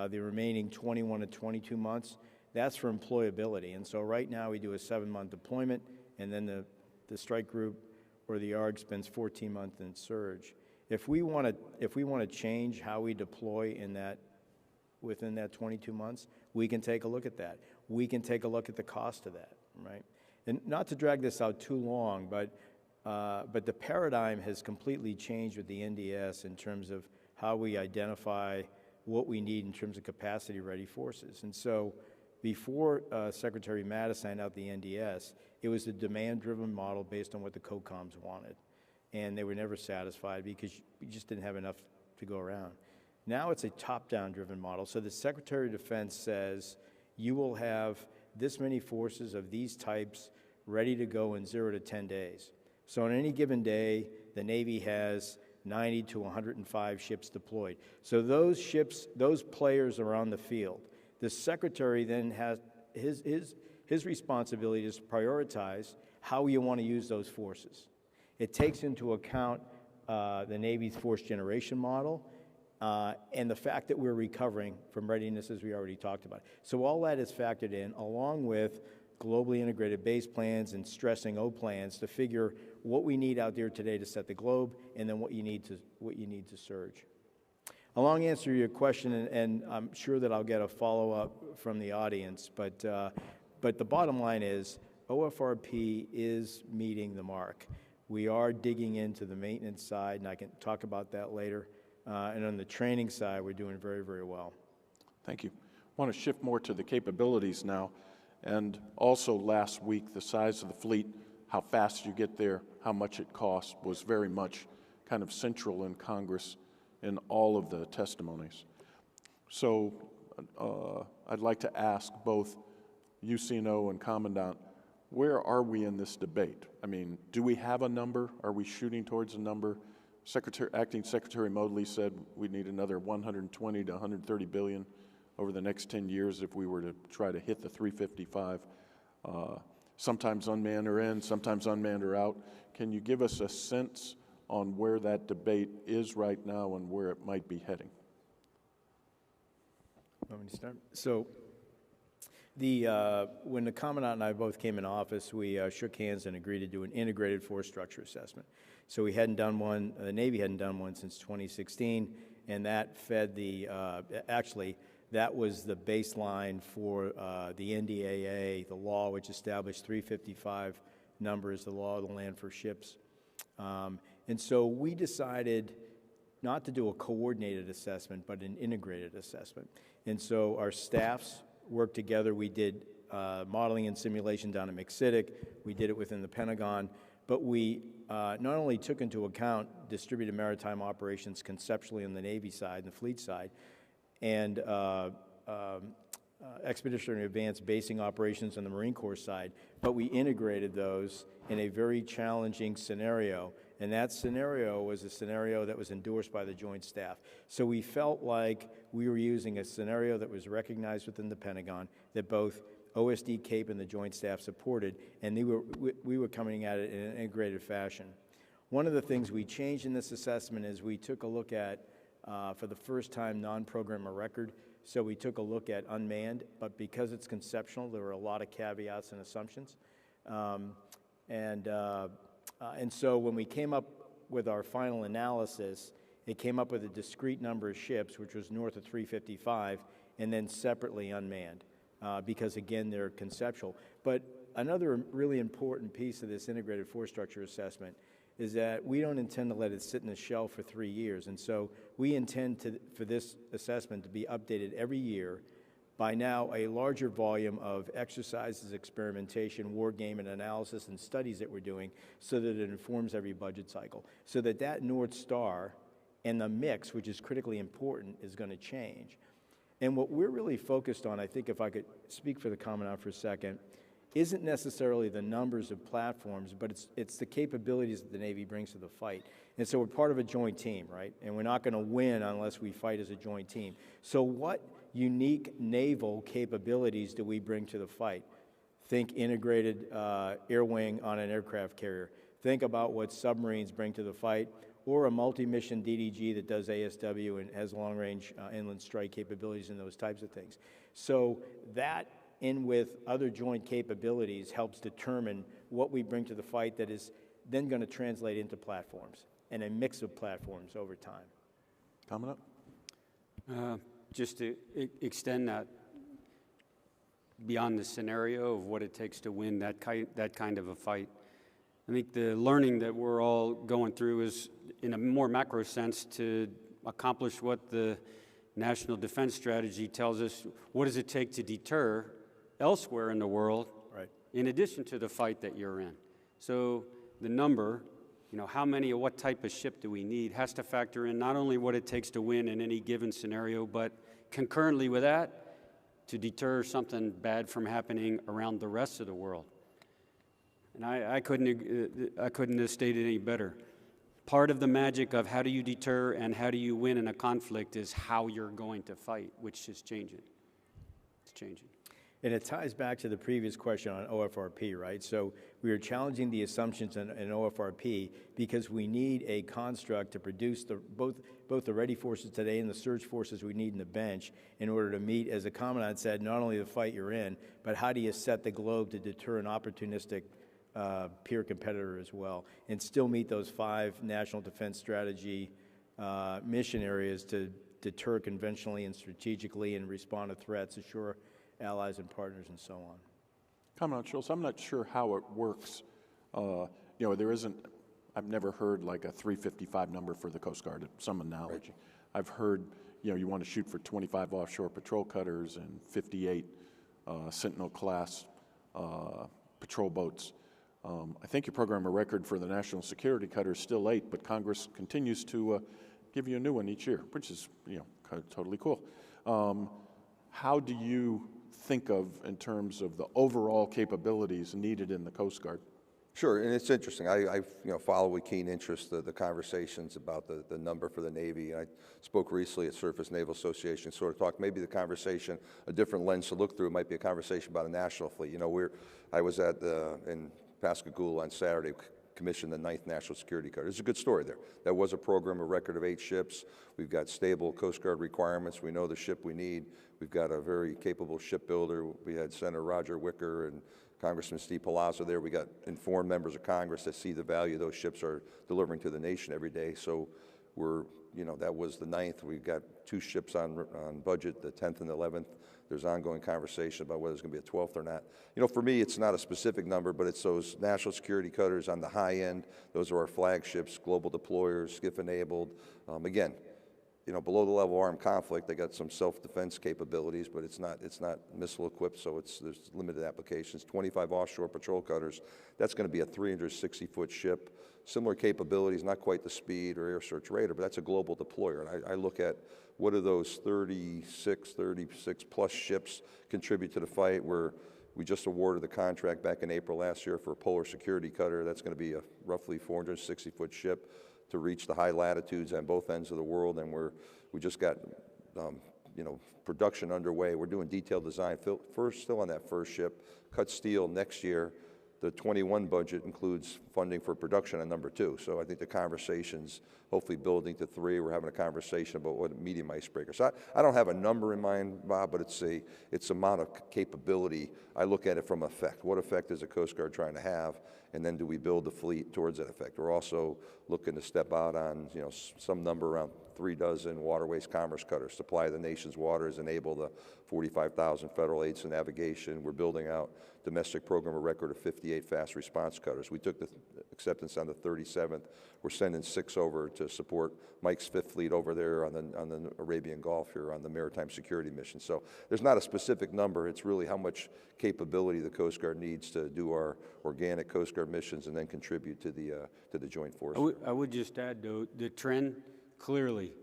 the remaining 21 to 22 months, that's for employability. And so right now we do a 7-month deployment, and then the strike group or the ARG spends 14 months in surge. If we want to change how we deploy in that, within that 22 months, we can take a look at that. We can take a look at the cost of that, right? And not to drag this out too long, but the paradigm has completely changed with the NDS in terms of how we identify what we need in terms of capacity-ready forces. And so before Secretary Mattis signed out the NDS, it was a demand-driven model based on what the COCOMs wanted. And they were never satisfied because we just didn't have enough to go around. Now it's a top-down driven model. So the Secretary of Defense says, you will have this many forces of these types ready to go in 0 to 10 days. So on any given day, the Navy has 90 to 105 ships deployed. So those ships, those players are on the field. The Secretary then has his responsibility is to prioritize how you want to use those forces. It takes into account the Navy's force generation model and the fact that we're recovering from readiness, as we already talked about. So all that is factored in, along with globally integrated base plans and stressing O plans to figure what we need out there today to set the globe, and then what you need to surge. A long answer to your question, and I'm sure that I'll get a follow-up from the audience, but the bottom line is OFRP is meeting the mark. We are digging into the maintenance side, and I can talk about that later. And on the training side, we're doing very, very well. Thank you. I want to shift more to the capabilities now. And also last week, the size of the fleet, how fast you get there, how much it costs, was very much kind of central in Congress in all of the testimonies. So I'd like to ask both UCNO and Commandant, where are we in this debate? I mean, do we have a number? Are we shooting towards a number? Acting Secretary Modely said we need another 120 to 130 billion over the next 10 years if we were to try to hit the 355. Sometimes unmanned are in, sometimes unmanned are out. Can you give us a sense on where that debate is right now and where it might be heading? Want me to start? So, when the Commandant and I both came in office, we shook hands and agreed to do an integrated force structure assessment. So we hadn't done one, the Navy hadn't done one since 2016, and that fed the, actually, that was the baseline for the NDAA, the law which established 355 numbers, the law of the land for ships. And so we decided not to do a coordinated assessment, but an integrated assessment. And so our staffs worked together. We did modeling and simulation down at McCittick. We did it within the Pentagon. but we not only took into account distributed maritime operations conceptually on the Navy side and the fleet side, and expeditionary advanced basing operations on the Marine Corps side, but we integrated those in a very challenging scenario. And that scenario was a scenario that was endorsed by the Joint Staff. So we felt like we were using a scenario that was recognized within the Pentagon, that both OSD, CAPE, and the Joint Staff supported, and we were coming at it in an integrated fashion. One of the things we changed in this assessment is we took a look at, for the first time, non-program of record. So we took a look at unmanned, but because it's conceptual, there were a lot of caveats and assumptions. And so when we came up with our final analysis, it came up with a discrete number of ships, which was north of 355, and then separately unmanned, because again, they're conceptual. But another really important piece of this integrated force structure assessment is that we don't intend to let it sit in the shelf for 3 years. And so we intend for this assessment to be updated every year by now a larger volume of exercises, experimentation, war game and analysis and studies that we're doing, so that it informs every budget cycle. So that North Star and the mix, which is critically important, is going to change. And what we're really focused on, I think if I could speak for the Commandant for a second, isn't necessarily the numbers of platforms, but it's the capabilities that the Navy brings to the fight. And so we're part of a joint team, right? And we're not going to win unless we fight as a joint team. So what unique naval capabilities do we bring to the fight? Think integrated air wing on an aircraft carrier. Think about what submarines bring to the fight, or a multi-mission DDG that does ASW and has long-range inland strike capabilities and those types of things. So that, in with other joint capabilities, helps determine what we bring to the fight that is then going to translate into platforms and a mix of platforms over time. Commandant? Just to extend that beyond the scenario of what it takes to win that kind of a fight, I think the learning that we're all going through is, in a more macro sense, to accomplish what the National Defense Strategy tells us. What does it take to deter elsewhere in the world, right, in addition to the fight that you're in? So the number, how many or what type of ship do we need, has to factor in not only what it takes to win in any given scenario, but concurrently with that, to deter something bad from happening around the rest of the world. And I couldn't have stated any better. Part of the magic of how do you deter and how do you win in a conflict is how you're going to fight, which is changing. It's changing. And it ties back to the previous question on OFRP, right? So we are challenging the assumptions in OFRP because we need a construct to produce both the ready forces today and the surge forces we need in the bench in order to meet, as the Commandant said, not only the fight you're in, but how do you set the globe to deter an opportunistic peer competitor as well, and still meet those 5 National Defense Strategy mission areas to deter conventionally and strategically and respond to threats, assure allies and partners, and so on. Commandant Schultz, I'm not sure how it works. There isn't, I've never heard like a 355 number for the Coast Guard, some analogy. Right. I've heard, you want to shoot for 25 offshore patrol cutters and 58 Sentinel-class patrol boats. I think your program of record for the national security cutter is still 8, but Congress continues to give you a new one each year, which is, totally cool. How do you think of in terms of the overall capabilities needed in the Coast Guard? Sure, and it's interesting. I follow with keen interest the conversations about the number for the Navy. I spoke recently at Surface Naval Association, sort of talked maybe the conversation, a different lens to look through might be a conversation about a national fleet. I was in Pascagoula on Saturday, commissioned the 9th National Security Cutter. There's a good story there. That was a program of record of 8 ships. We've got stable Coast Guard requirements. We know the ship we need. We've got a very capable shipbuilder. We had Senator Roger Wicker and Congressman Steve Palazzo there. We got informed members of Congress that see the value those ships are delivering to the nation every day. So that was the 9th. We've got 2 ships on budget, the 10th and the 11th. There's ongoing conversation about whether there's going to be a 12th or not. For me, it's not a specific number, but it's those national security cutters on the high end. Those are our flagships, global deployers, skiff-enabled. Again, below the level of armed conflict. They got some self-defense capabilities, but it's not missile equipped, so there's limited applications. 25 offshore patrol cutters. That's going to be a 360-foot ship. Similar capabilities, not quite the speed or air search radar, but that's a global deployer. And I look at what do those 36 plus ships contribute to the fight. We just awarded the contract back in April last year for a polar security cutter. That's going to be a roughly 460-foot ship to reach the high latitudes on both ends of the world. And we just got production underway. We're doing detailed design. Still on that first ship, cut steel next year. The 21 budget includes funding for production on number 2. So I think the conversation's hopefully building to 3. We're having a conversation about what a medium icebreaker. So I don't have a number in mind, Bob, but it's amount of capability. I look at it from effect. What effect is the Coast Guard trying to have? And then do we build the fleet towards that effect? We're also looking to step out on some number around 36 waterways commerce cutters, supply the nation's waters, enable the 45,000 federal aids to navigation. We're building out domestic program of record of 58 fast response cutters. We took the acceptance on the 37th. We're sending 6 over to support Mike's 5th fleet over there on the Arabian Gulf here on the maritime security mission. So there's not a specific number. It's really how much capability the Coast Guard needs to do our organic Coast Guard missions and then contribute to the joint force. I would just add, though, the trend, clearly,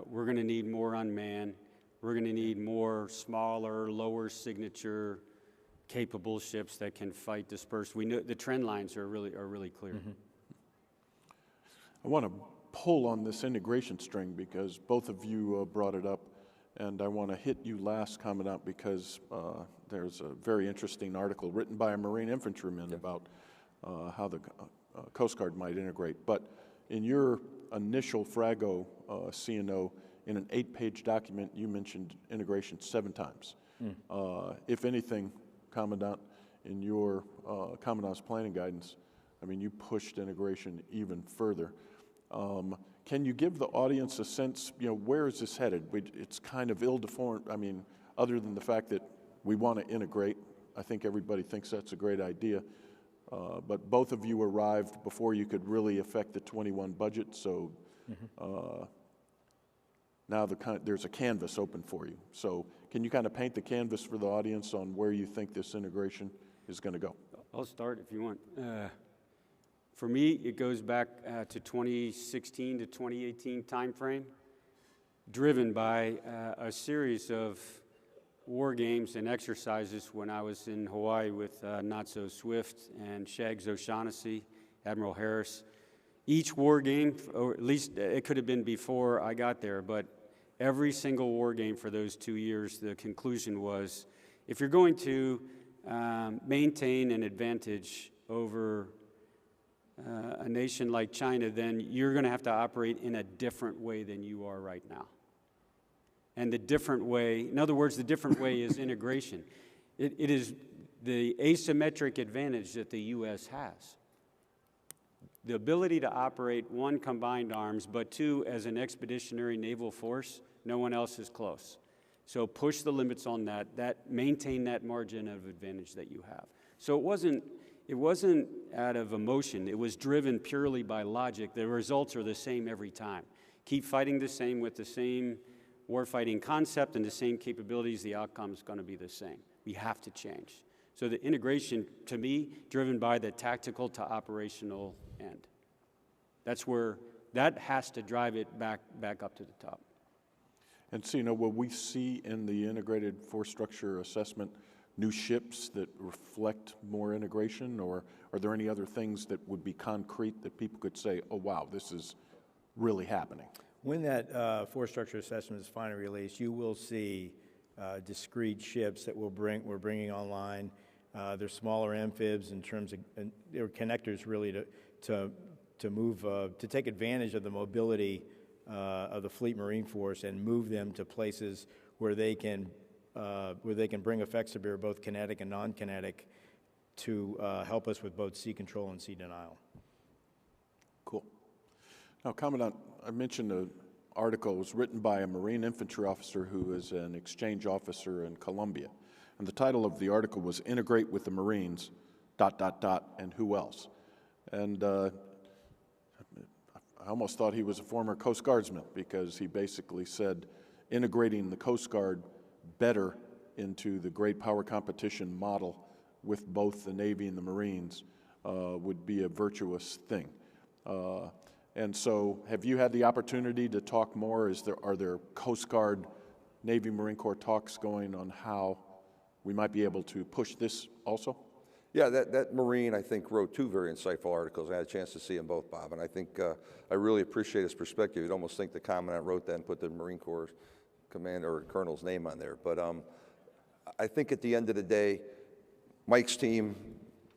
we're going to need more unmanned. We're going to need more smaller, lower signature capable ships that can fight dispersed. We know the trend lines are really clear. Mm-hmm. I want to pull on this integration string because both of you brought it up, and I want to hit you last, Commandant, because there's a very interesting article written by a Marine infantryman about how the Coast Guard might integrate. But in your initial Frago CNO, in an 8-page document, you mentioned integration 7 times. If anything, Commandant, in your Commandant's planning guidance, I mean, you pushed integration even further. Can you give the audience a sense, where is this headed? It's kind of ill-defined. I mean, other than the fact that we want to integrate, I think everybody thinks that's a great idea. But both of you arrived before you could really affect the 21 budget, so now there's a canvas open for you. So can you kind of paint the canvas for the audience on where you think this integration is going to go? I'll start if you want. For me, it goes back to 2016 to 2018 timeframe, driven by a series of war games and exercises when I was in Hawaii with Not So Swift and Shags O'Shaughnessy, Admiral Harris. Each war game, or at least it could have been before I got there, but every single war game for those 2 years, the conclusion was, if you're going to maintain an advantage over a nation like China, then you're going to have to operate in a different way than you are right now. And the different way, in other words, the different way is integration. It is the asymmetric advantage that the U.S. has. The ability to operate, 1, combined arms, but 2, as an expeditionary naval force, no one else is close. So push the limits on that maintain that margin of advantage that you have. So it wasn't out of emotion. It was driven purely by logic. The results are the same every time. Keep fighting the same with the same warfighting concept and the same capabilities, the outcome is going to be the same. We have to change. So the integration, to me, driven by the tactical to operational end. That's where that has to drive it back up to the top. And so, will we see in the integrated force structure assessment new ships that reflect more integration, or are there any other things that would be concrete that people could say, oh, wow, this is really happening? When that force structure assessment is finally released, you will see discrete ships that we're bringing online. They're smaller amphibs in terms of, and they're connectors really to move, to take advantage of the mobility of the Fleet Marine Force and move them to places where they can bring effects to bear, both kinetic and non-kinetic, to help us with both sea control and sea denial. Cool. Now, Commandant, I mentioned an article was written by a Marine infantry officer who is an exchange officer in Colombia. And the title of the article was Integrate with the Marines, ... and who else? And I I almost thought he was a former Coast Guardsman, because he basically said integrating the Coast Guard better into the great power competition model with both the Navy and the Marines would be a virtuous thing. And so have you had the opportunity to talk more? Are there Coast Guard, Navy, Marine Corps talks going on how we might be able to push this also? Yeah, that Marine, I think, wrote 2 very insightful articles. I had a chance to see them both, Bob, and I think I really appreciate his perspective. You'd almost think the Commandant wrote that and put the Marine Corps Commander or Colonel's name on there. But I think at the end of the day, Mike's team,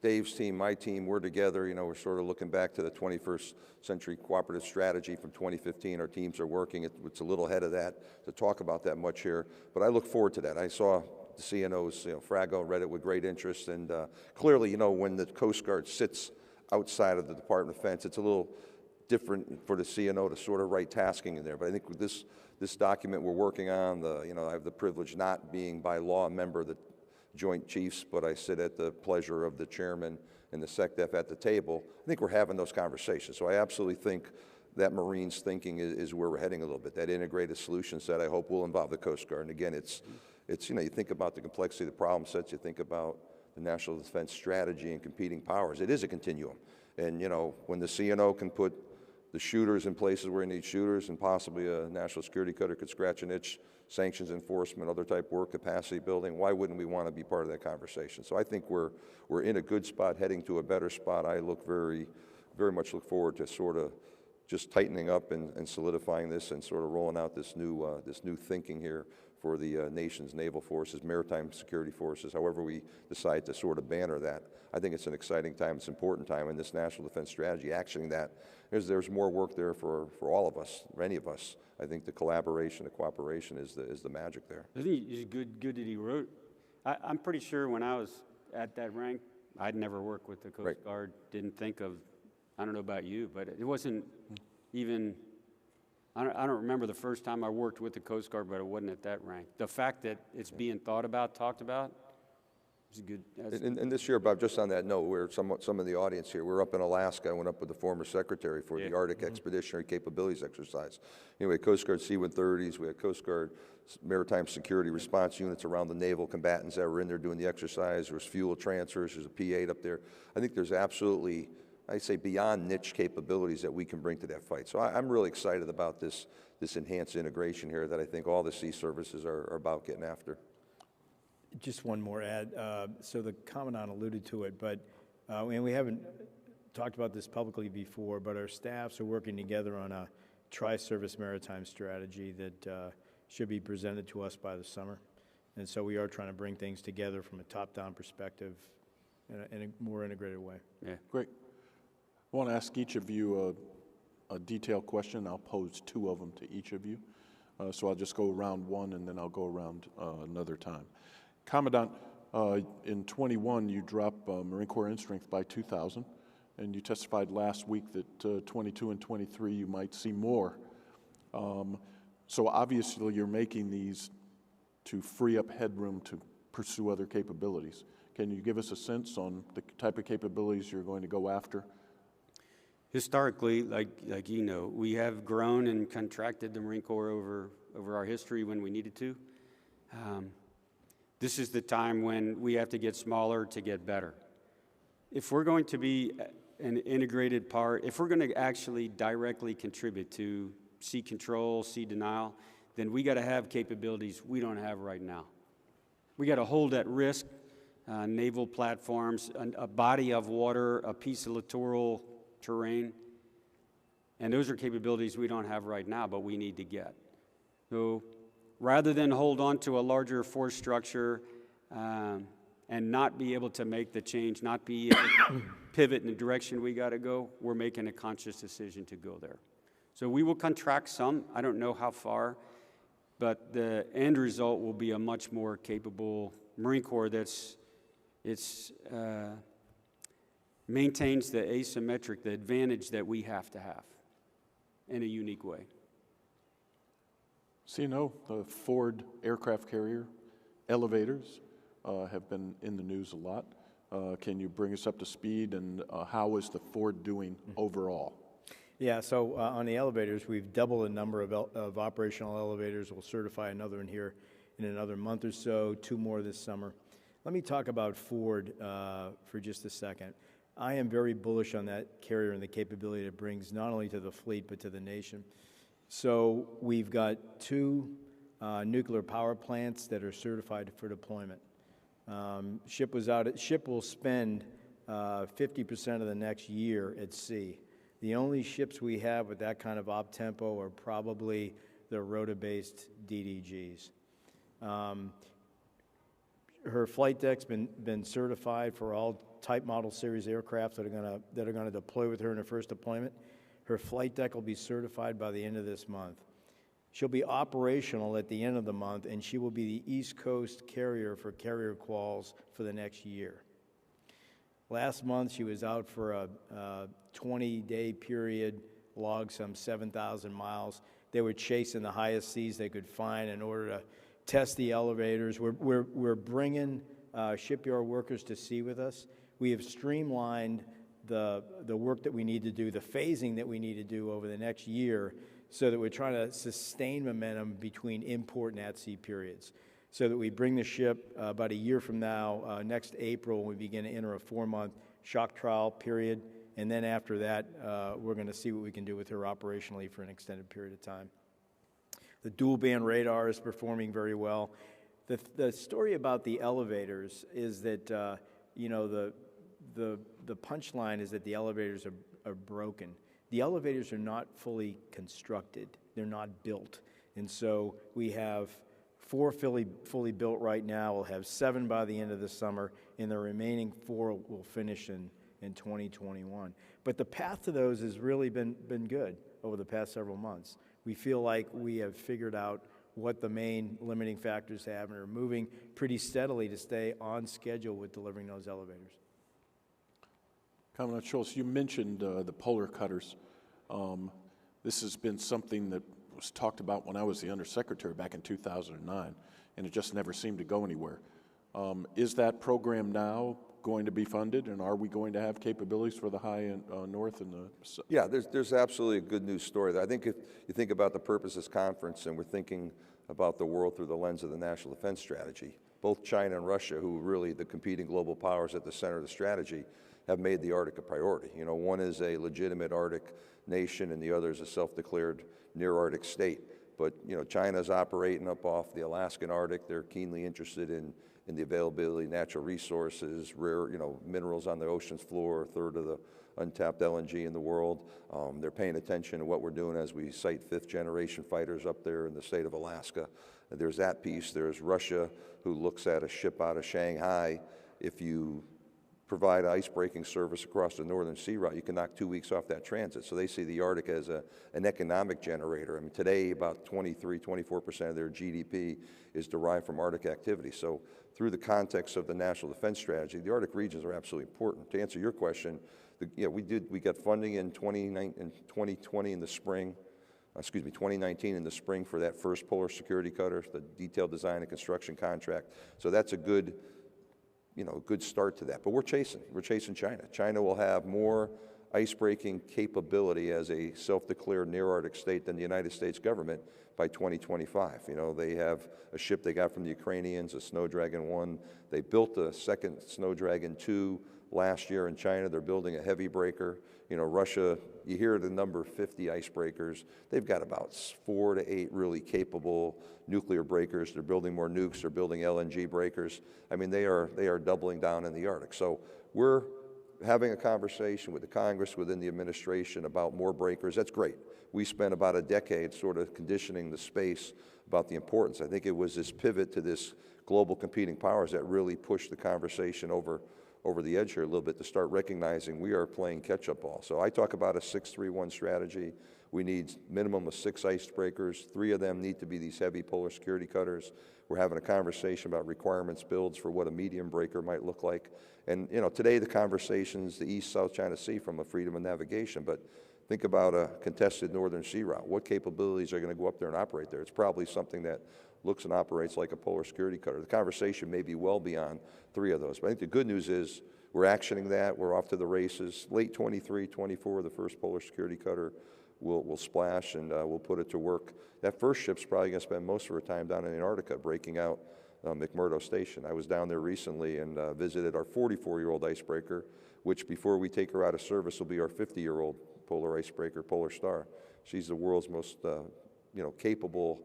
Dave's team, my team, we're together. You know, we're sort of looking back to the 21st Century Cooperative Strategy from 2015. Our teams are working. It's a little ahead of that to talk about that much here, but I look forward to that. I saw the CNOs, Frago, read it with great interest, and clearly, when the Coast Guard sits outside of the Department of Defense, it's a little different for the CNO to sort of write tasking in there. But I think with this document we're working on, I have the privilege not being by law a member of the Joint Chiefs, but I sit at the pleasure of the chairman and the SecDef at the table. I think we're having those conversations. So I absolutely think that Marines thinking is where we're heading a little bit. That integrated solution set, I hope, will involve the Coast Guard. And again, it's you think about the complexity of the problem sets, you think about the National Defense Strategy and competing powers. It is a continuum. And, when the CNO can put the shooters in places where you need shooters, and possibly a national security cutter could scratch an itch, sanctions enforcement, other type work, capacity building, why wouldn't we want to be part of that conversation? So I think we're in a good spot, heading to a better spot. I look very much look forward to sort of just tightening up and solidifying this and sort of rolling out this new thinking here for the nation's naval forces, maritime security forces, however we decide to sort of banner that. I think it's an exciting time, it's an important time in this national defense strategy, actioning that. There's more work there for all of us, for any of us. I think the collaboration, the cooperation is the magic there. I think it's good that he wrote. I'm pretty sure when I was at that rank, I'd never worked with the Coast Guard, didn't think of, I don't know about you, but it wasn't even, I don't remember the first time I worked with the Coast Guard, but it wasn't at that rank. The fact that it's being thought about, talked about, is good. And this year, Bob, just on that note, we're some of the audience here, we're up in Alaska. I went up with the former secretary for the Arctic Expeditionary Capabilities Exercise. Anyway, Coast Guard C-130s, we had Coast Guard Maritime Security Response Units around the naval combatants that were in there doing the exercise. There was fuel transfers, there's a P-8 up there. I think there's absolutely, I say, beyond niche capabilities that we can bring to that fight. So I'm really excited about this enhanced integration here that I think all the sea services are about getting after. Just one more add. So the Commandant alluded to it, but and we haven't talked about this publicly before, but our staffs are working together on a tri-service maritime strategy that should be presented to us by the summer. And so we are trying to bring things together from a top-down perspective in a more integrated way. Yeah. Great. I want to ask each of you a detailed question. I'll pose 2 of them to each of you. So I'll just go around one, and then I'll go around another time. Commandant, in 21, you dropped Marine Corps end strength by 2,000, and you testified last week that 22 and 23 you might see more. So obviously you're making these to free up headroom to pursue other capabilities. Can you give us a sense on the type of capabilities you're going to go after? Historically, like you know, we have grown and contracted the Marine Corps over our history when we needed to. This is the time when we have to get smaller to get better. If we're going to be an integrated part, if we're going to actually directly contribute to sea control, sea denial, then we got to have capabilities we don't have right now. We got to hold at risk naval platforms, a body of water, a piece of littoral terrain, and those are capabilities we don't have right now, but we need to get. So rather than hold on to a larger force structure and not be able to make the change, not be able to pivot in the direction we got to go, we're making a conscious decision to go there. So we will contract some. I don't know how far, but the end result will be a much more capable Marine Corps that's maintains the asymmetric, the advantage that we have to have in a unique way. So you know, the Ford aircraft carrier elevators have been in the news a lot. Can you bring us up to speed, and how is the Ford doing overall? Yeah, so on the elevators, we've doubled the number of operational elevators. We'll certify another in here in another month or so, 2 more this summer. Let me talk about Ford for just a second. I am very bullish on that carrier and the capability it brings not only to the fleet but to the nation. So we've got 2 nuclear power plants that are certified for deployment. Ship will spend 50% of the next year at sea. The only ships we have with that kind of op tempo are probably the rotor-based DDGs. Her flight deck's been certified for all type model series aircraft that are gonna deploy with her in her first deployment. Her flight deck will be certified by the end of this month. She'll be operational at the end of the month, and she will be the East Coast carrier for carrier quals for the next year. Last month, she was out for a 20-day period, logged some 7,000 miles. They were chasing the highest seas they could find in order to test the elevators. We're bringing shipyard workers to sea with us. We have streamlined the work that we need to do, the phasing that we need to do over the next year, so that we're trying to sustain momentum between import and at-sea periods, so that we bring the ship about a year from now, next April, we begin to enter a 4-month shock trial period, and then after that, we're going to see what we can do with her operationally for an extended period of time. The dual-band radar is performing very well. The story about the elevators is that, the punchline is that the elevators are broken. The elevators are not fully constructed. They're not built. And so we have 4 fully built right now. We'll have 7 by the end of the summer, and the remaining 4 will finish in 2021. But the path to those has really been good over the past several months. We feel like we have figured out what the main limiting factors have and are moving pretty steadily to stay on schedule with delivering those elevators. Commandant Schultz, you mentioned the polar cutters. This has been something that was talked about when I was the Undersecretary back in 2009, and it just never seemed to go anywhere. Is that program now going to be funded, and are we going to have capabilities for the high and north and the? Yeah, there's absolutely a good news story there. I think if you think about the purpose of this conference, and we're thinking about the world through the lens of the National Defense Strategy, both China and Russia, who are really the competing global powers at the center of the strategy, have made the Arctic a priority. You know, one is a legitimate Arctic nation, and the other is a self-declared near-Arctic state. But, you know, China's operating up off the Alaskan Arctic. They're keenly interested in the availability of natural resources, rare, minerals on the ocean's floor, 1/3 of the untapped LNG in the world. They're paying attention to what we're doing as we site 5th-generation fighters up there in the state of Alaska. There's that piece. There's Russia, who looks at a ship out of Shanghai. If you provide ice-breaking service across the northern sea route, you can knock 2 weeks off that transit. So they see the Arctic as an economic generator. I mean, today, about 24% of their GDP is derived from Arctic activity. So through the context of the National Defense Strategy, the Arctic regions are absolutely important. To answer your question, we got funding in 2020 in the spring, 2019 in the spring for that first polar security cutter, the detailed design and construction contract. So that's a good start to that. But we're chasing China. China will have more ice-breaking capability as a self-declared near-Arctic state than the United States government by 2025. You know, they have a ship they got from the Ukrainians, a Snow Dragon 1. They built a second Snow Dragon 2 last year in China. They're building a heavy breaker. You know, Russia, you hear the number 50 icebreakers. They've got about 4 to 8 really capable nuclear breakers. They're building more nukes. They're building LNG breakers. I mean, they are doubling down in the Arctic. So we're having a conversation with the Congress, within the administration, about more breakers. That's great. We spent about a decade sort of conditioning the space about the importance. I think it was this pivot to this global competing powers that really pushed the conversation over the edge here a little bit to start recognizing we are playing catch-up ball. So I talk about a 6-3-1 strategy. We need minimum of 6 icebreakers. 3 of them need to be these heavy polar security cutters. We're having a conversation about requirements builds for what a medium breaker might look like. And, today the conversation's the East-South China Sea from a freedom of navigation, but think about a contested northern sea route. What capabilities are going to go up there and operate there? It's probably something that looks and operates like a polar security cutter. The conversation may be well beyond 3 of those. But I think the good news is we're actioning that. We're off to the races. Late 23, 24, the first polar security cutter will splash, and we'll put it to work. That first ship's probably going to spend most of her time down in Antarctica breaking out McMurdo Station. I was down there recently and visited our 44-year-old icebreaker, which before we take her out of service will be our 50-year-old polar icebreaker, Polar Star. She's the world's most capable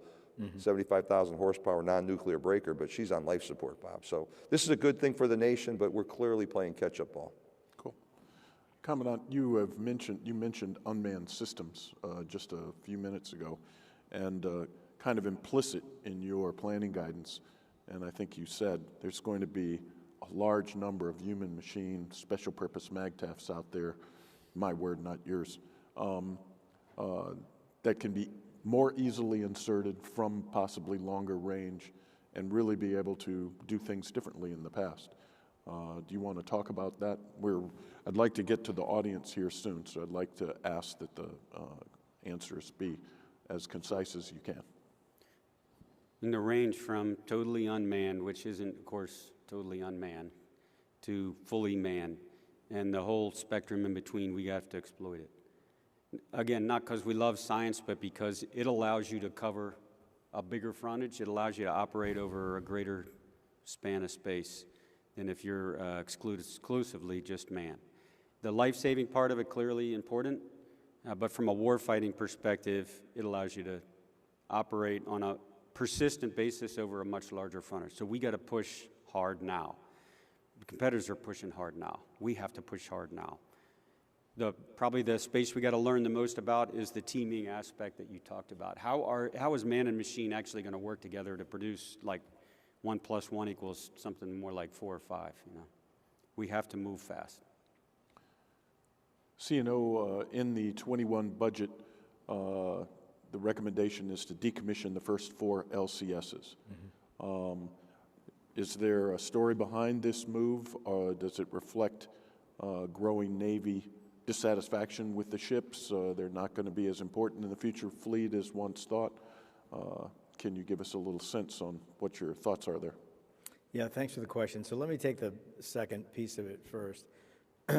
75,000 horsepower non-nuclear breaker, but she's on life support, Bob. So this is a good thing for the nation, but we're clearly playing catch-up ball. Cool. Commandant, you mentioned unmanned systems just a few minutes ago, and kind of implicit in your planning guidance, and I think you said there's going to be a large number of human-machine special purpose MAGTFs out there, my word, not yours, that can be more easily inserted from possibly longer range and really be able to do things differently in the past. Do you want to talk about that? I'd like to get to the audience here soon, so I'd like to ask that the answers be as concise as you can. In the range from totally unmanned, which isn't, of course, totally unmanned, to fully manned, and the whole spectrum in between, we have to exploit it. Again, not because we love science, but because it allows you to cover a bigger frontage. It allows you to operate over a greater span of space than if you're exclusively just manned. The life-saving part of it clearly important, but from a warfighting perspective, it allows you to operate on a persistent basis over a much larger frontage. So we got to push hard now. The competitors are pushing hard now. We have to push hard now. Probably the space we got to learn the most about is the teaming aspect that you talked about. How is man and machine actually going to work together to produce like 1 + 1 = something more like 4 or 5? We have to move fast. CNO, in the 21 budget, the recommendation is to decommission the first 4 LCSs. Is there a story behind this move, or does it reflect growing Navy dissatisfaction with the ships? They're not going to be as important in the future fleet as once thought. Can you give us a little sense on what your thoughts are there? Yeah, thanks for the question. So let me take the second piece of it first.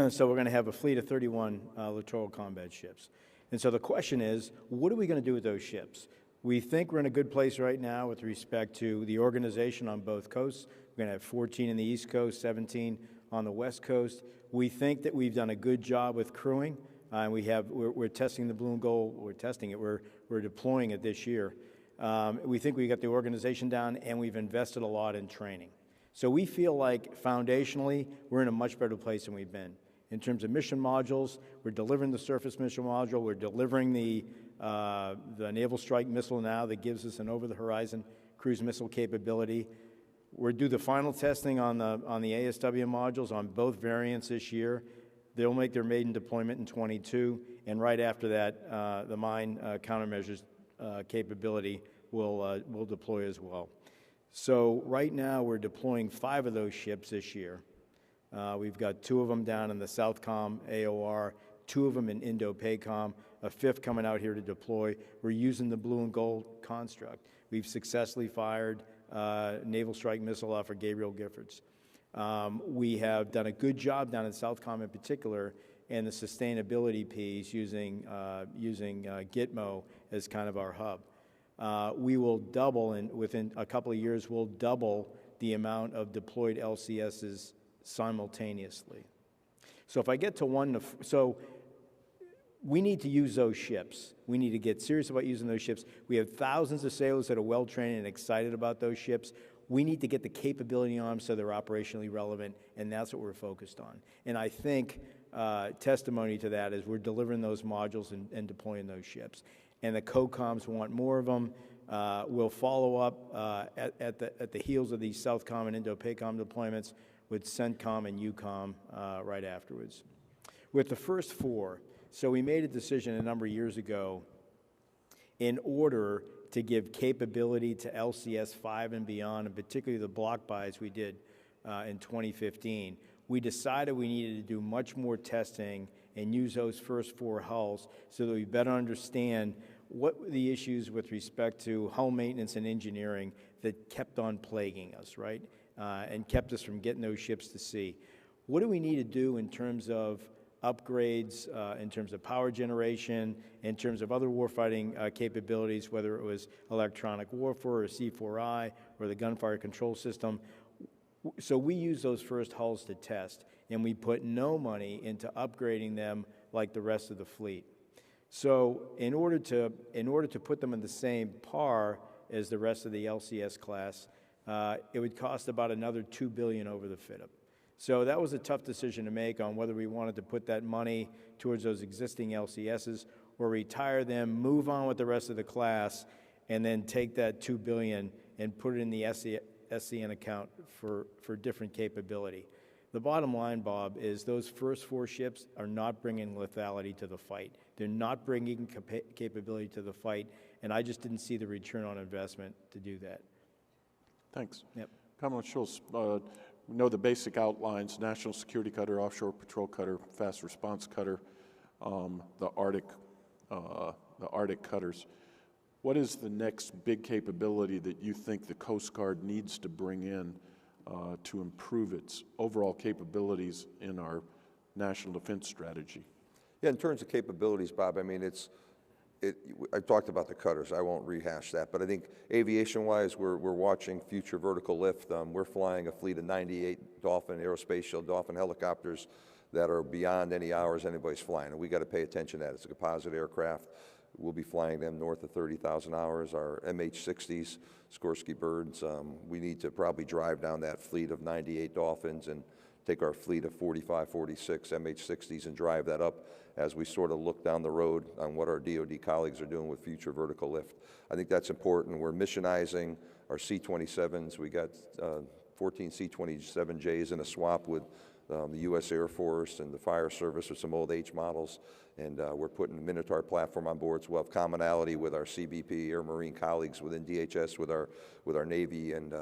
So we're going to have a fleet of 31 littoral combat ships. And so the question is, what are we going to do with those ships? We think we're in a good place right now with respect to the organization on both coasts. We're going to have 14 in the East Coast, 17 on the West Coast. We think that we've done a good job with crewing, and we're testing the Blue and Gold. We're testing it. We're deploying it this year. We think we got the organization down, and we've invested a lot in training. So we feel like foundationally we're in a much better place than we've been. In terms of mission modules, we're delivering the surface mission module. We're delivering the Naval Strike Missile now that gives us an over-the-horizon cruise missile capability. We're due the final testing on the ASW modules on both variants this year. They'll make their maiden deployment in 22, and right after that, the mine countermeasures capability will deploy as well. So right now we're deploying 5 of those ships this year. We've got 2 of them down in the Southcom AOR, 2 of them in Indo-PACOM, a 5th coming out here to deploy. We're using the Blue and Gold construct. We've successfully fired Naval Strike Missile off of Gabriel Giffords. We have done a good job down in Southcom in particular in the sustainability piece using Gitmo as kind of our hub. We will double, and within a couple of years, we'll double the amount of deployed LCSs simultaneously. So if I get to so we need to use those ships. We need to get serious about using those ships. We have thousands of sailors that are well-trained and excited about those ships. We need to get the capability on them so they're operationally relevant, and that's what we're focused on. And I think testimony to that is we're delivering those modules and deploying those ships. And the COCOMs want more of them. We'll follow up at the heels of these Southcom and Indo-PACOM deployments with CENTCOM and EUCOM right afterwards. With the first 4, so we made a decision a number of years ago in order to give capability to LCS 5 and beyond, and particularly the block buys we did in 2015. We decided we needed to do much more testing and use those first 4 hulls so that we better understand what were the issues with respect to hull maintenance and engineering that kept on plaguing us, right? And kept us from getting those ships to sea. What do we need to do in terms of upgrades, in terms of power generation, in terms of other warfighting capabilities, whether it was electronic warfare or C4I or the gunfire control system? So we use those first hulls to test, and we put no money into upgrading them like the rest of the fleet. So in order to put them in the same par as the rest of the LCS class, it would cost about another $2 billion over the fit-up. So that was a tough decision to make on whether we wanted to put that money towards those existing LCSs or retire them, move on with the rest of the class, and then take that $2 billion and put it in the SCN account for different capability. The bottom line, Bob, is those first 4 ships are not bringing lethality to the fight. They're not bringing capability to the fight, and I just didn't see the return on investment to do that. Thanks. Yep. Commandant Schultz, we know the basic outlines: national security cutter, offshore patrol cutter, fast response cutter, the Arctic cutters. What is the next big capability that you think the Coast Guard needs to bring in to improve its overall capabilities in our national defense strategy? Yeah, in terms of capabilities, Bob, I mean, I talked about the cutters. I won't rehash that, but I think aviation-wise, we're watching future vertical lift. We're flying a fleet of 98 Dolphin, Aerospatial Dolphin helicopters that are beyond any hours anybody's flying, and we got to pay attention to that. It's a composite aircraft. We'll be flying them north of 30,000 hours. Our MH-60s, Sikorsky birds, we need to probably drive down that fleet of 98 Dolphins and take our fleet of 45, 46 MH-60s and drive that up as we sort of look down the road on what our DoD colleagues are doing with future vertical lift. I think that's important. We're missionizing our C-27s. We got 14 C-27Js in a swap with the U.S. Air Force and the Fire Service with some old H models, and we're putting the Minotaur platform on board, so we'll have commonality with our CBP Air Marine colleagues within DHS, with our Navy and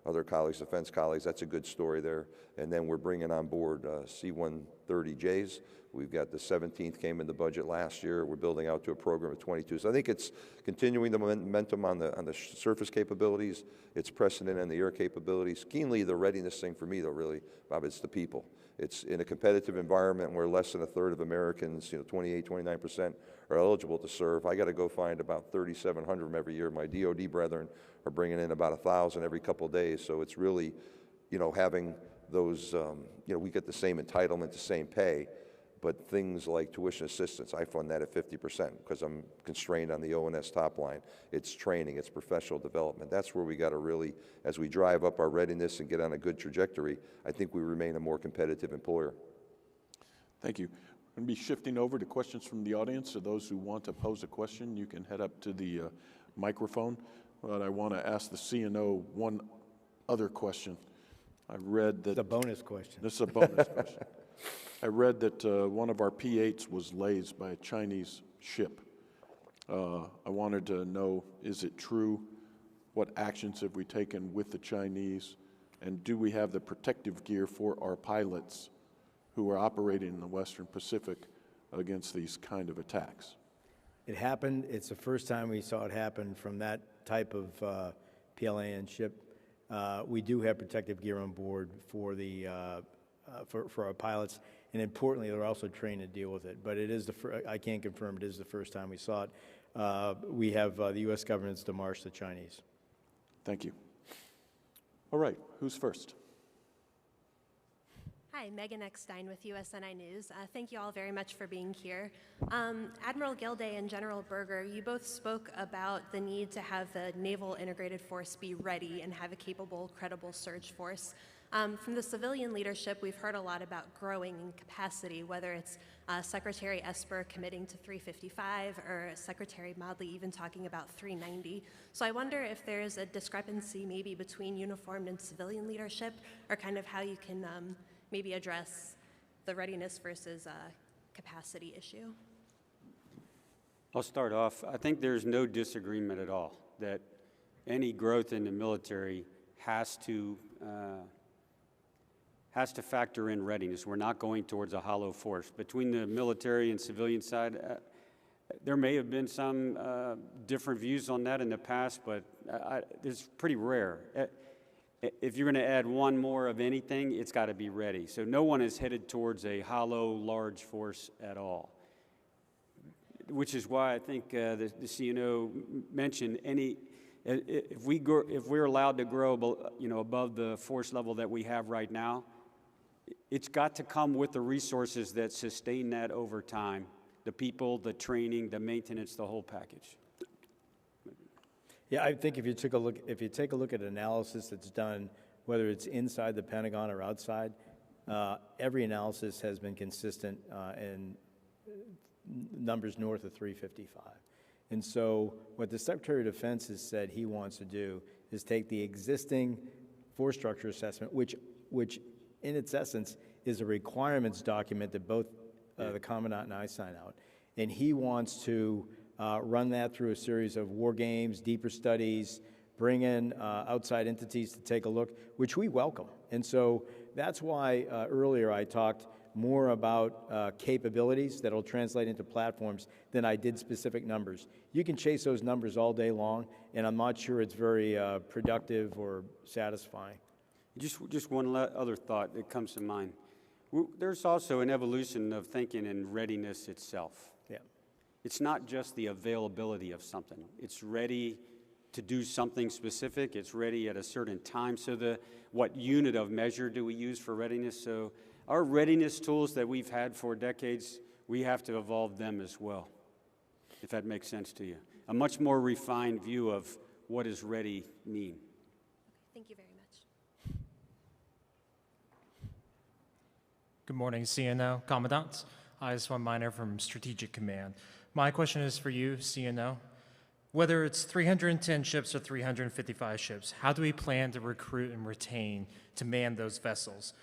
other colleagues, defense colleagues. That's a good story there. And then we're bringing on board C-130Js. We've got the 17th came in the budget last year. We're building out to a program of 22. So I think it's continuing the momentum on the surface capabilities. It's precedent on the air capabilities. Keenly, the readiness thing for me, though, really, Bob, it's the people. It's in a competitive environment where less than a third of Americans, 28, 29%, are eligible to serve. I got to go find about 3,700 of them every year. My DoD brethren are bringing in about 1,000 every couple of days. So it's really, having those, we get the same entitlement, the same pay. But things like tuition assistance, I fund that at 50% because I'm constrained on the O&S top line. It's training, it's professional development. That's where we got to really, as we drive up our readiness and get on a good trajectory, I think we remain a more competitive employer. Thank you. I'm going to be shifting over to questions from the audience. So those who want to pose a question, you can head up to the microphone. But I want to ask the CNO one other question. I read that... It's a bonus question. This is a bonus question. I read that one of our P-8s was lased by a Chinese ship. I wanted to know, is it true? What actions have we taken with the Chinese? And do we have the protective gear for our pilots who are operating in the Western Pacific against these kind of attacks? It happened. It's the first time we saw it happen from that type of PLAN ship. We do have protective gear on board for the for our pilots, and importantly, they're also trained to deal with it. But it is I can't confirm it is the first time we saw it. We have the U.S. government's demarche the Chinese. Thank you. All right, who's first? Hi, Megan Eckstein with USNI News. Thank you all very much for being here. Admiral Gilday and General Berger, you both spoke about the need to have the Naval Integrated Force be ready and have a capable, credible surge force. From the civilian leadership, we've heard a lot about growing in capacity, whether it's Secretary Esper committing to 355 or Secretary Modley even talking about 390. So I wonder if there's a discrepancy maybe between uniformed and civilian leadership, or kind of how you can maybe address the readiness versus capacity issue. I'll start off. I think there's no disagreement at all that any growth in the military has to factor in readiness. We're not going towards a hollow force. Between the military and civilian side, there may have been some different views on that in the past, but it's pretty rare. If you're going to add one more of anything, it's got to be ready. So no one is headed towards a hollow, large force at all, which is why I think the CNO mentioned if we're allowed to grow, above the force level that we have right now, it's got to come with the resources that sustain that over time, the people, the training, the maintenance, the whole package. Yeah, I think if you take a look at analysis that's done, whether it's inside the Pentagon or outside, every analysis has been consistent in numbers north of 355. And so what the Secretary of Defense has said he wants to do is take the existing force structure assessment, which in its essence is a requirements document that both the Commandant and I sign out, and he wants to run that through a series of war games, deeper studies, bring in outside entities to take a look, which we welcome. And so that's why earlier I talked more about capabilities that will translate into platforms than I did specific numbers. You can chase those numbers all day long, and I'm not sure it's very productive or satisfying. Just one other thought that comes to mind. There's also an evolution of thinking in readiness itself. Yeah. It's not just the availability of something. It's ready to do something specific. It's ready at a certain time. So what unit of measure do we use for readiness? So our readiness tools that we've had for decades, we have to evolve them as well, if that makes sense to you. A much more refined view of what does ready mean. Thank you very much. Good morning, CNO, Commandant. I.S.1 Miner from Strategic Command. My question is for you, CNO. Whether it's 310 ships or 355 ships, how do we plan to recruit and retain to man those vessels?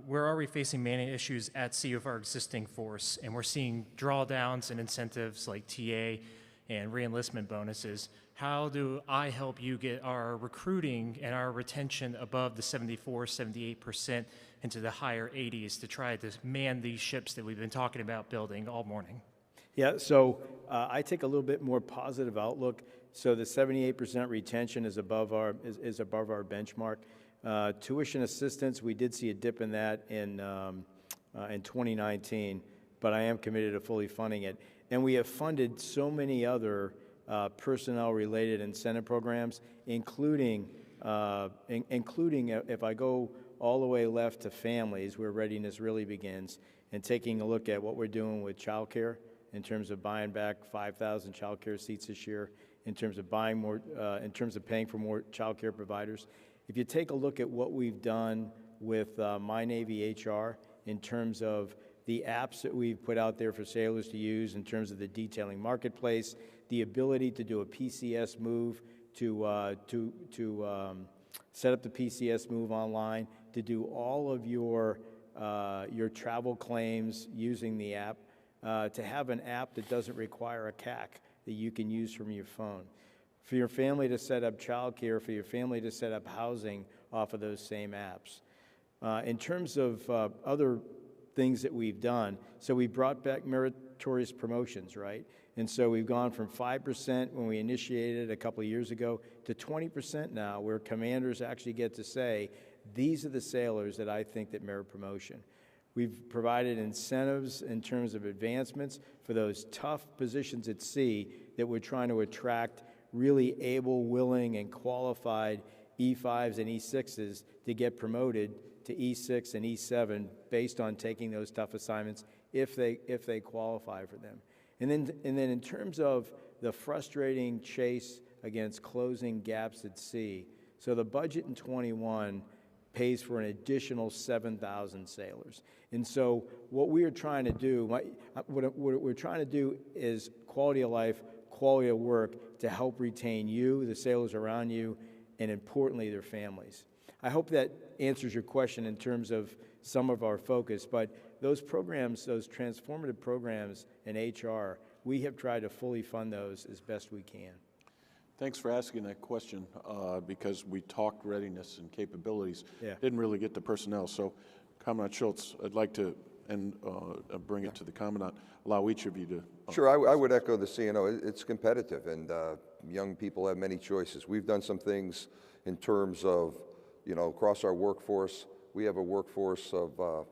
We're already facing manning issues at sea with our existing force, and we're seeing drawdowns and incentives like TA and reenlistment bonuses. How do I help you get our recruiting and our retention above the 74, 78% into the higher 80s to try to man these ships that we've been talking about building all morning? Yeah, so I take a little bit more positive outlook. So the 78% retention is above our benchmark. Tuition assistance, we did see a dip in that in 2019, but I am committed to fully funding it. And we have funded so many other personnel-related incentive programs, including if I go all the way left to families, where readiness really begins, and taking a look at what we're doing with child care in terms of buying back 5,000 child care seats this year, in terms of buying more, in terms of paying for more child care providers. If you take a look at what we've done with My Navy HR in terms of the apps that we've put out there for sailors to use, in terms of the detailing marketplace, the ability to do a PCS move, to set up the PCS move online, to do all of your travel claims using the app, to have an app that doesn't require a CAC that you can use from your phone. For your family to set up childcare, for your family to set up housing off of those same apps. In terms of other things that we've done, so we brought back meritorious promotions, right? And so we've gone from 5% when we initiated a couple of years ago to 20% now, where commanders actually get to say, these are the sailors that I think that merit promotion. We've provided incentives in terms of advancements for those tough positions at sea that we're trying to attract really able, willing, and qualified E5s and E6s to get promoted to E6 and E7 based on taking those tough assignments if they qualify for them. And then in terms of the frustrating chase against closing gaps at sea, so the budget in 21 pays for an additional 7,000 sailors. And so what we are trying to do, what we're trying to do is quality of life, quality of work to help retain you, the sailors around you, and importantly, their families. I hope that answers your question in terms of some of our focus, but those programs, those transformative programs in HR, we have tried to fully fund those as best we can. Thanks for asking that question, because we talked readiness and capabilities. Yeah. Didn't really get to personnel. So, Commandant Schultz, I'd like to and bring it to the Commandant. Allow each of you to. Sure, I would echo the CNO. It's competitive, and young people have many choices. We've done some things in terms of, across our workforce. We have a workforce of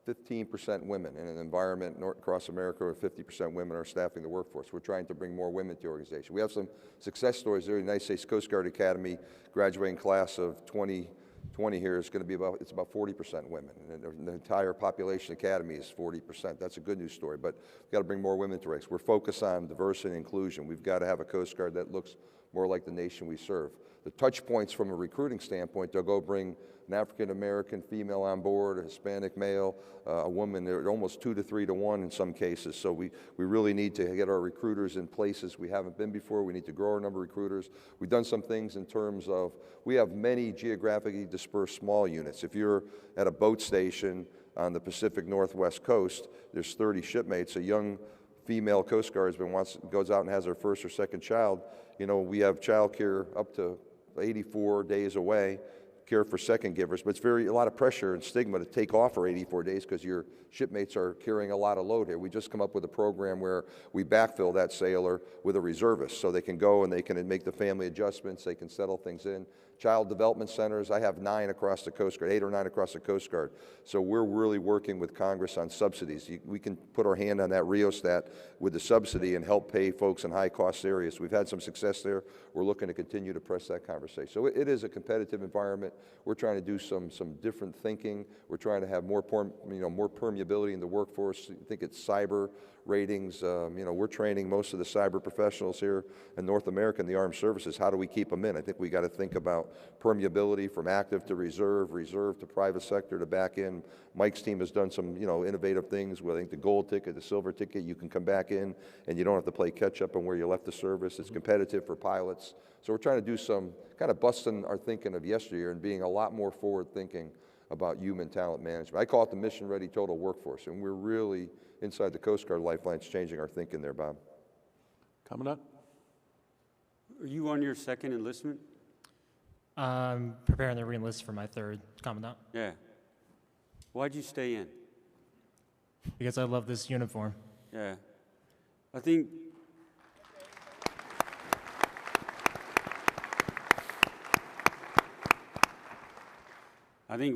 15% women in an environment across America where 50% women are staffing the workforce. We're trying to bring more women to the organization. We have some success stories there. The United States Coast Guard Academy graduating class of 2020 here is going to be it's about 40% women. And the entire population academy is 40%. That's a good news story, but we've got to bring more women to ranks. We're focused on diversity and inclusion. We've got to have a Coast Guard that looks more like the nation we serve. The touch points from a recruiting standpoint, they'll go bring an African-American female on board, a Hispanic male, a woman. They're almost 2 to 3 to 1 in some cases. So we really need to get our recruiters in places we haven't been before. We need to grow our number of recruiters. We've done some things in terms of, we have many geographically dispersed small units. If you're at a boat station on the Pacific Northwest coast, there's 30 shipmates. A young female Coast Guardsman goes out and has her first or second child. We have child care up to 84 days away, care for second givers, but it's a lot of pressure and stigma to take off for 84 days because your shipmates are carrying a lot of load here. We just come up with a program where we backfill that sailor with a reservist so they can go and they can make the family adjustments, they can settle things in. Child development centers, I have 9 across the Coast Guard, 8 or 9 across the Coast Guard. So we're really working with Congress on subsidies. We can put our hand on that rheostat with the subsidy and help pay folks in high-cost areas. We've had some success there. We're looking to continue to press that conversation. So it is a competitive environment. We're trying to do some different thinking. We're trying to have more permeability in the workforce. I think it's cyber ratings. We're training most of the cyber professionals here in North America in the armed services. How do we keep them in? I think we got to think about permeability from active to reserve to private sector to back in. Mike's team has done some innovative things with, I think, the gold ticket, the silver ticket. You can come back in and you don't have to play catch up on where you left the service. It's competitive for pilots. So we're trying to do some kind of busting our thinking of yesteryear and being a lot more forward thinking about human talent management. I call it the mission ready total workforce, and we're really inside the Coast Guard Lifelines changing our thinking there, Bob. Commandant? Are you on your second enlistment? I'm preparing to re-enlist for my third, Commandant. Yeah. Why'd you stay in? Because I love this uniform. Yeah. I think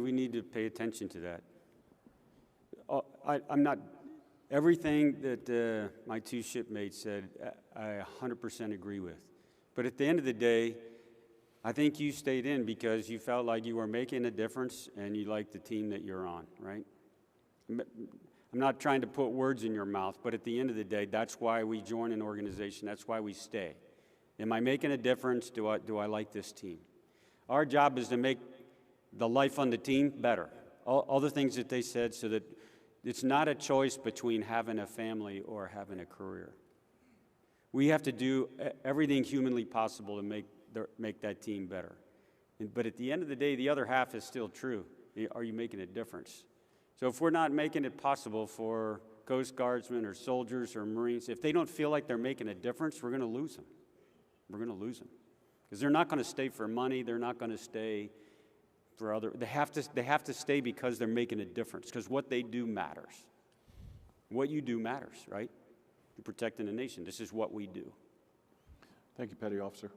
we need to pay attention to that. I'm not, everything that my 2 shipmates said, I 100% agree with. But at the end of the day, I think you stayed in because you felt like you were making a difference and you liked the team that you're on, right? I'm not trying to put words in your mouth, but at the end of the day, that's why we join an organization. That's why we stay. Am I making a difference? Do I like this team? Our job is to make the life on the team better. All the things that they said, so that it's not a choice between having a family or having a career. We have to do everything humanly possible to make that team better. But at the end of the day, the other half is still true. Are you making a difference? So if we're not making it possible for Coast Guardsmen or soldiers or Marines, if they don't feel like they're making a difference, we're going to lose them. We're going to lose them. Because they're not going to stay for money. They're not going to stay for other. They have to stay because they're making a difference. Because what they do matters. What you do matters, right? You're protecting the nation. This is what we do. Thank you, Petty Officer.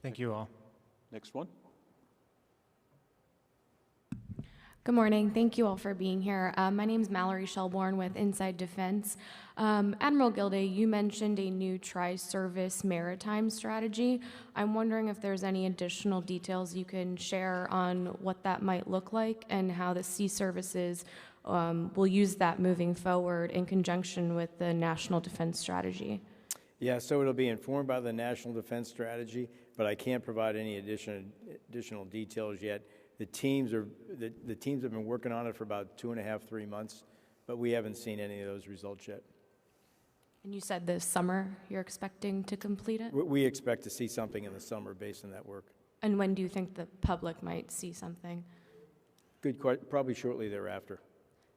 Thank you all. Next one. Good morning. Thank you all for being here. My name is Mallory Shelbourne with Inside Defense. Admiral Gilday, you mentioned a new tri-service maritime strategy. I'm wondering if there's any additional details you can share on what that might look like and how the sea services will use that moving forward in conjunction with the National Defense Strategy. Yeah, so it'll be informed by the National Defense Strategy, but I can't provide any additional details yet. The teams have been working on it for about 2.5, 3 months, but we haven't seen any of those results yet. And you said this summer you're expecting to complete it? We expect to see something in the summer based on that work. And when do you think the public might see something? Good question. Probably shortly thereafter.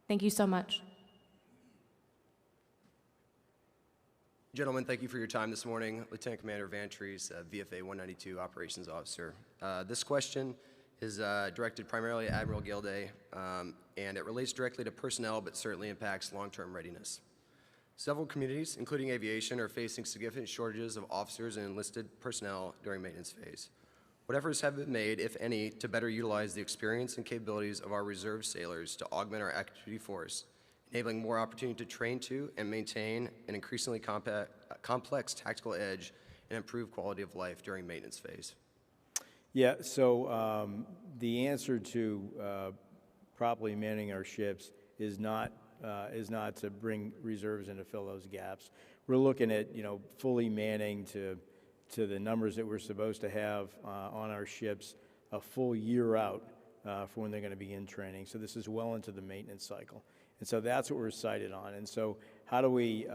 Thank you so much. Gentlemen, thank you for your time this morning. Lieutenant Commander Vantries, VFA 192 Operations Officer. This question is directed primarily at Admiral Gilday, and it relates directly to personnel, but certainly impacts long-term readiness. Several communities, including aviation, are facing significant shortages of officers and enlisted personnel during maintenance phase. What efforts have been made, if any, to better utilize the experience and capabilities of our reserve sailors to augment our active duty force, enabling more opportunity to train to and maintain an increasingly complex tactical edge and improve quality of life during maintenance phase? Yeah, so the answer to properly manning our ships is not to bring reserves in to fill those gaps. We're looking at, fully manning to the numbers that we're supposed to have on our ships a full year out for when they're going to begin training. So this is well into the maintenance cycle. And so that's what we're cited on. And so how do we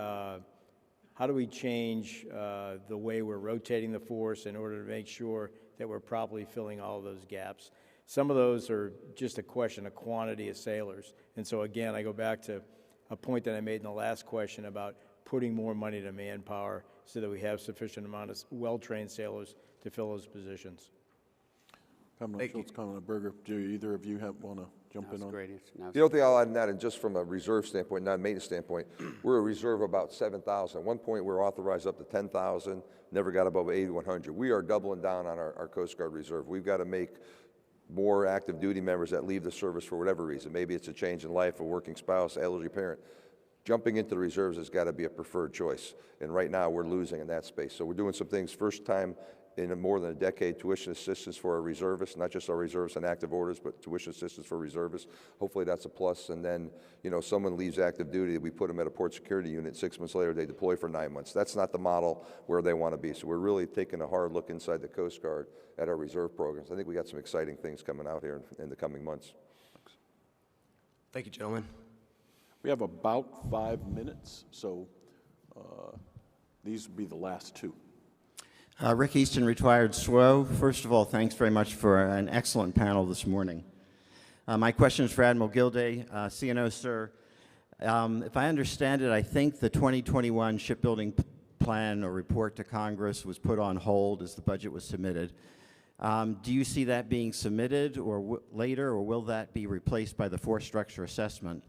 change the way we're rotating the force in order to make sure that we're properly filling all of those gaps? Some of those are just a question of quantity of sailors. And so again, I go back to a point that I made in the last question about putting more money to manpower so that we have sufficient amount of well-trained sailors to fill those positions. Commandant Schultz, Commandant Berger, do either of you want to jump in on? Great. The only thing I'll add in that, and just from a reserve standpoint, not a maintenance standpoint, we're a reserve of about 7,000. At one point, we were authorized up to 10,000, never got above 8,100. We are doubling down on our Coast Guard reserve. We've got to make more active duty members that leave the service for whatever reason. Maybe it's a change in life, a working spouse, elderly parent. Jumping into the reserves has got to be a preferred choice. And right now, we're losing in that space. So we're doing some things, first time in more than a decade, tuition assistance for our reservists, not just our reservists on active orders, but tuition assistance for reservists. Hopefully that's a plus. And then, someone leaves active duty, we put them at a port security unit. 6 months later, they deploy for 9 months. That's not the model where they want to be. So we're really taking a hard look inside the Coast Guard at our reserve programs. I think we got some exciting things coming out here in the coming months. Thank you, gentlemen. We have about 5 minutes, so these will be the last two. Rick Easton, retired SWO. First of all, thanks very much for an excellent panel this morning. My question is for Admiral Gilday. CNO, sir. If I understand it, I think the 2021 shipbuilding plan or report to Congress was put on hold as the budget was submitted. Do you see that being submitted or later, or will that be replaced by the force structure assessment?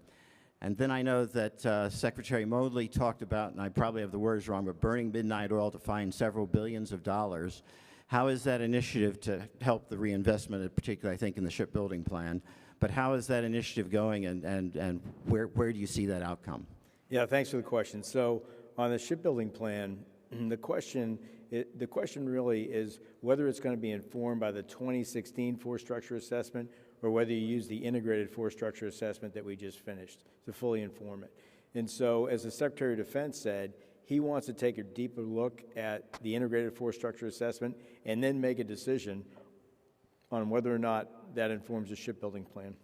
And then I know that Secretary Modely talked about, and I probably have the words wrong, but burning midnight oil to find several billions of dollars. How is that initiative to help the reinvestment, particularly I think in the shipbuilding plan, but how is that initiative going, and where do you see that outcome? Yeah, thanks for the question. So on the shipbuilding plan, the question really is whether it's going to be informed by the 2016 force structure assessment or whether you use the integrated force structure assessment that we just finished to fully inform it. And so, as the Secretary of Defense said, he wants to take a deeper look at the integrated force structure assessment and then make a decision on whether or not that informs the shipbuilding plan.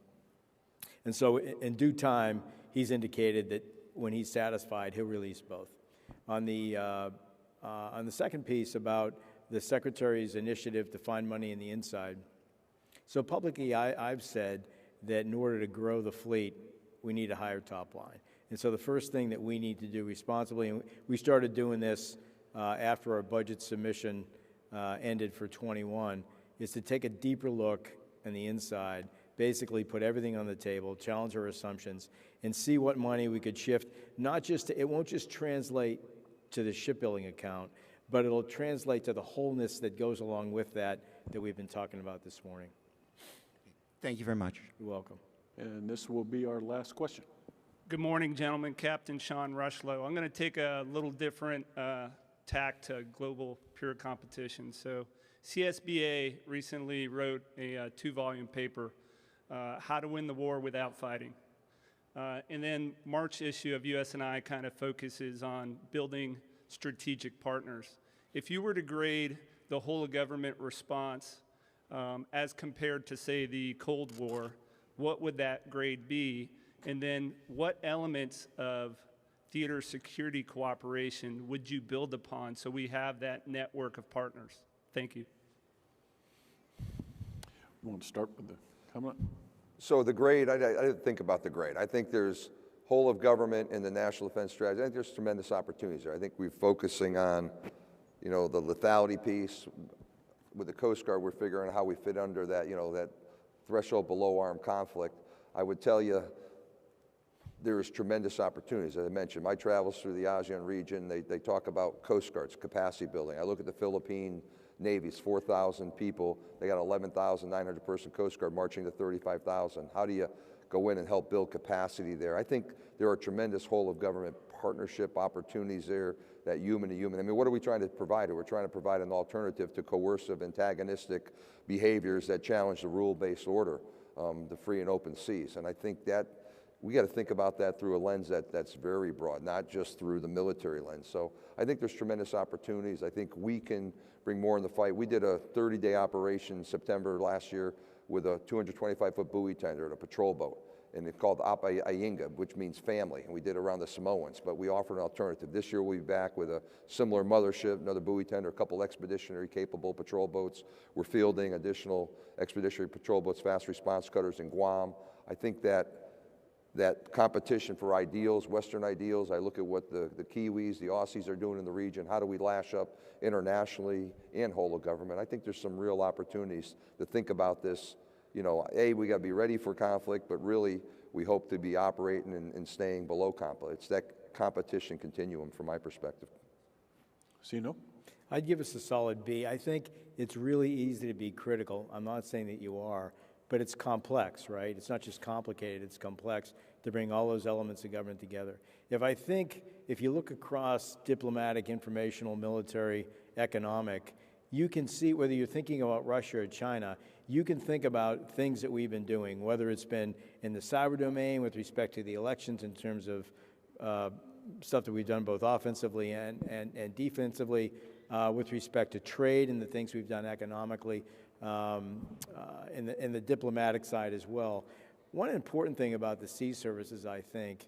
And so, in due time, he's indicated that when he's satisfied, he'll release both. On the second piece about the Secretary's initiative to find money in the inside, so publicly, I've said that in order to grow the fleet, we need a higher top line. And so the first thing that we need to do responsibly, and we started doing this after our budget submission ended for 21, is to take a deeper look on the inside, basically put everything on the table, challenge our assumptions, and see what money we could shift. Not just it won't just translate to the shipbuilding account, but it'll translate to the wholeness that goes along with that we've been talking about this morning. Thank you very much. You're welcome. And this will be our last question. Good morning, gentlemen. Captain Sean Rushlow. I'm going to take a little different tack to global peer competition. So CSBA recently wrote a 2-volume paper, How to Win the War Without Fighting. And then March issue of USNI kind of focuses on building strategic partners. If you were to grade the whole of government response as compared to, say, the Cold War, what would that grade be? And then what elements of theater security cooperation would you build upon so we have that network of partners? Thank you. You want to start with the comment? So the grade, I didn't think about the grade. I think there's whole of government and the national defense strategy. I think there's tremendous opportunities there. I think we're focusing on, the lethality piece, with the Coast Guard, we're figuring out how we fit under that, that threshold below armed conflict. I would tell you there is tremendous opportunities. As I mentioned, my travels through the ASEAN region, they talk about Coast Guards, capacity building. I look at the Philippine Navy's 4,000 people. They got 11,900 person Coast Guard marching to 35,000. How do you go in and help build capacity there? I think there are tremendous whole of government partnership opportunities there, that human to human. I mean, what are we trying to provide? We're trying to provide an alternative to coercive, antagonistic behaviors that challenge the rule-based order, the free and open seas. And I think that we got to think about that through a lens that's very broad, not just through the military lens. So I think there's tremendous opportunities. I think we can bring more in the fight. We did a 30-day operation in September last year with a 225-foot buoy tender and a patrol boat. And it's called Apa Ayinga, which means family, and we did it around the Samoans, but we offered an alternative. This year we'll be back with a similar mothership, another buoy tender, a couple expeditionary capable patrol boats. We're fielding additional expeditionary patrol boats, fast response cutters in Guam. I think that competition for ideals, Western ideals, I look at what the Kiwis, the Aussies are doing in the region. How do we lash up internationally and whole of government? I think there's some real opportunities to think about this. We got to be ready for conflict, but really we hope to be operating and staying below conflict. It's that competition continuum from my perspective. Sino? I'd give us a solid B. I think it's really easy to be critical. I'm not saying that you are, but it's complex, right? It's not just complicated, it's complex to bring all those elements of government together. If you look across diplomatic, informational, military, economic, you can see, whether you're thinking about Russia or China, you can think about things that we've been doing, whether it's been in the cyber domain with respect to the elections in terms of stuff that we've done both offensively and defensively, with respect to trade and the things we've done economically, in the diplomatic side as well. One important thing about the sea services, I think,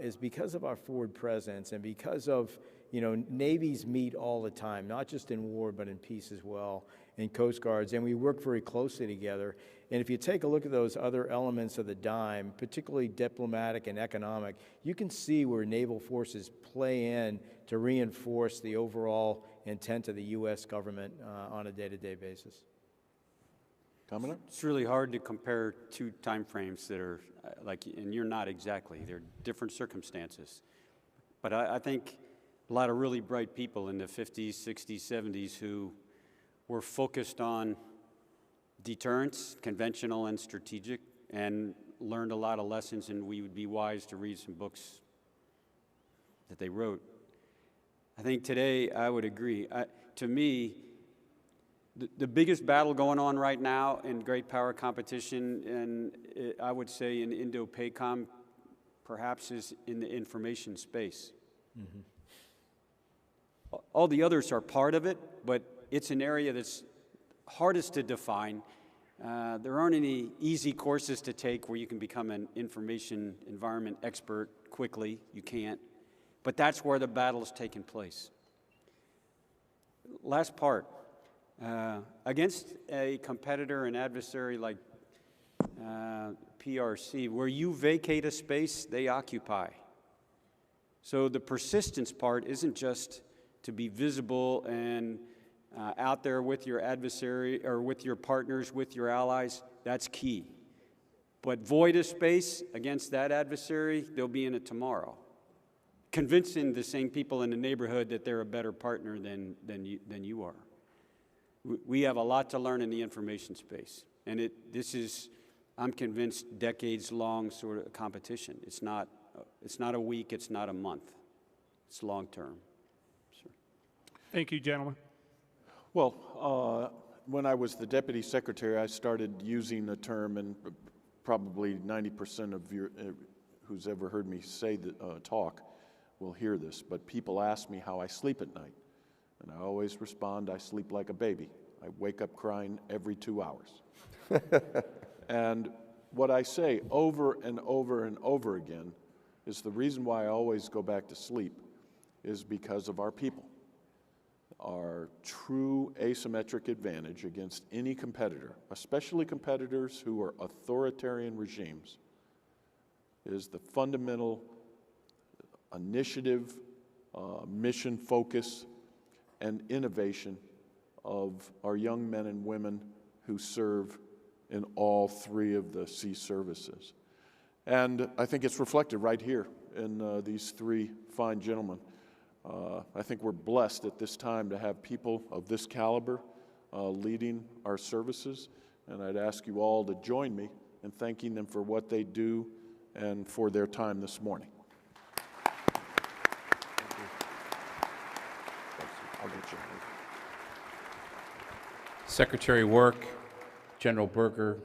is because of our forward presence and because of, navies meet all the time, not just in war, but in peace as well, and Coast Guards, and we work very closely together. And if you take a look at those other elements of the dime, particularly diplomatic and economic, you can see where naval forces play in to reinforce the overall intent of the U.S. government on a day-to-day basis. Commandant? It's really hard to compare two time frames that are and you're not exactly. They're different circumstances. But I think a lot of really bright people in the 50s, 60s, 70s who were focused on deterrence, conventional and strategic, and learned a lot of lessons, and we would be wise to read some books that they wrote. I think today I would agree. To me, the biggest battle going on right now in great power competition, and I would say in Indo-PACOM, perhaps is in the information space. Mm-hmm. All the others are part of it, but it's an area that's hardest to define. There aren't any easy courses to take where you can become an information environment expert quickly. You can't. But that's where the battle is taking place. Last part. Against a competitor and adversary like PRC, where you vacate a space, they occupy. So the persistence part isn't just to be visible and out there with your adversary or with your partners, with your allies. That's key. But void a space against that adversary, they'll be in it tomorrow, convincing the same people in the neighborhood that they're a better partner than you are. We have a lot to learn in the information space, and this is, I'm convinced, decades-long sort of competition. It's not a week, it's not a month. It's long-term. Sure. Thank you, gentlemen. Well, when I was the Deputy Secretary, I started using the term, and probably 90% of who's ever heard me say talk will hear this, but people ask me how I sleep at night. And I always respond, I sleep like a baby. I wake up crying every 2 hours. And what I say over and over and over again is the reason why I always go back to sleep is because of our people. Our true asymmetric advantage against any competitor, especially competitors who are authoritarian regimes, is the fundamental initiative, mission focus, and innovation of our young men and women who serve in all three of the sea services. And I think it's reflected right here in these three fine gentlemen. I think we're blessed at this time to have people of this caliber leading our services, and I'd ask you all to join me in thanking them for what they do and for their time this morning. I'll get you. Secretary Work, General Berger,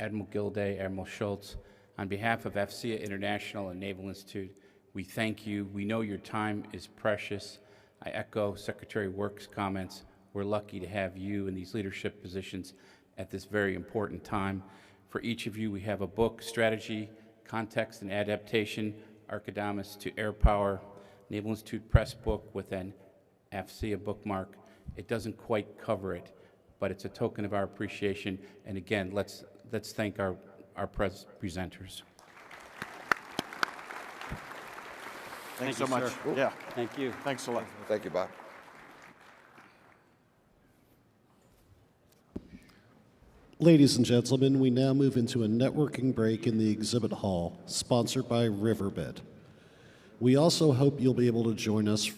Admiral Gilday, Admiral Schultz, on behalf of AFCEA International and Naval Institute, we thank you. We know your time is precious. I echo Secretary Work's comments. We're lucky to have you in these leadership positions at this very important time. For each of you, we have a book, Strategy, Context, and Adaptation, Archidamus to Air Power, Naval Institute Press book with an AFCEA bookmark. It doesn't quite cover it, but it's a token of our appreciation. And again, let's thank our presenters. Thanks so much. Sir. Yeah. Thank you. Thanks a lot. Thank you, Bob. Ladies and gentlemen, we now move into a networking break in the exhibit hall, sponsored by Riverbed. We also hope you'll be able to join us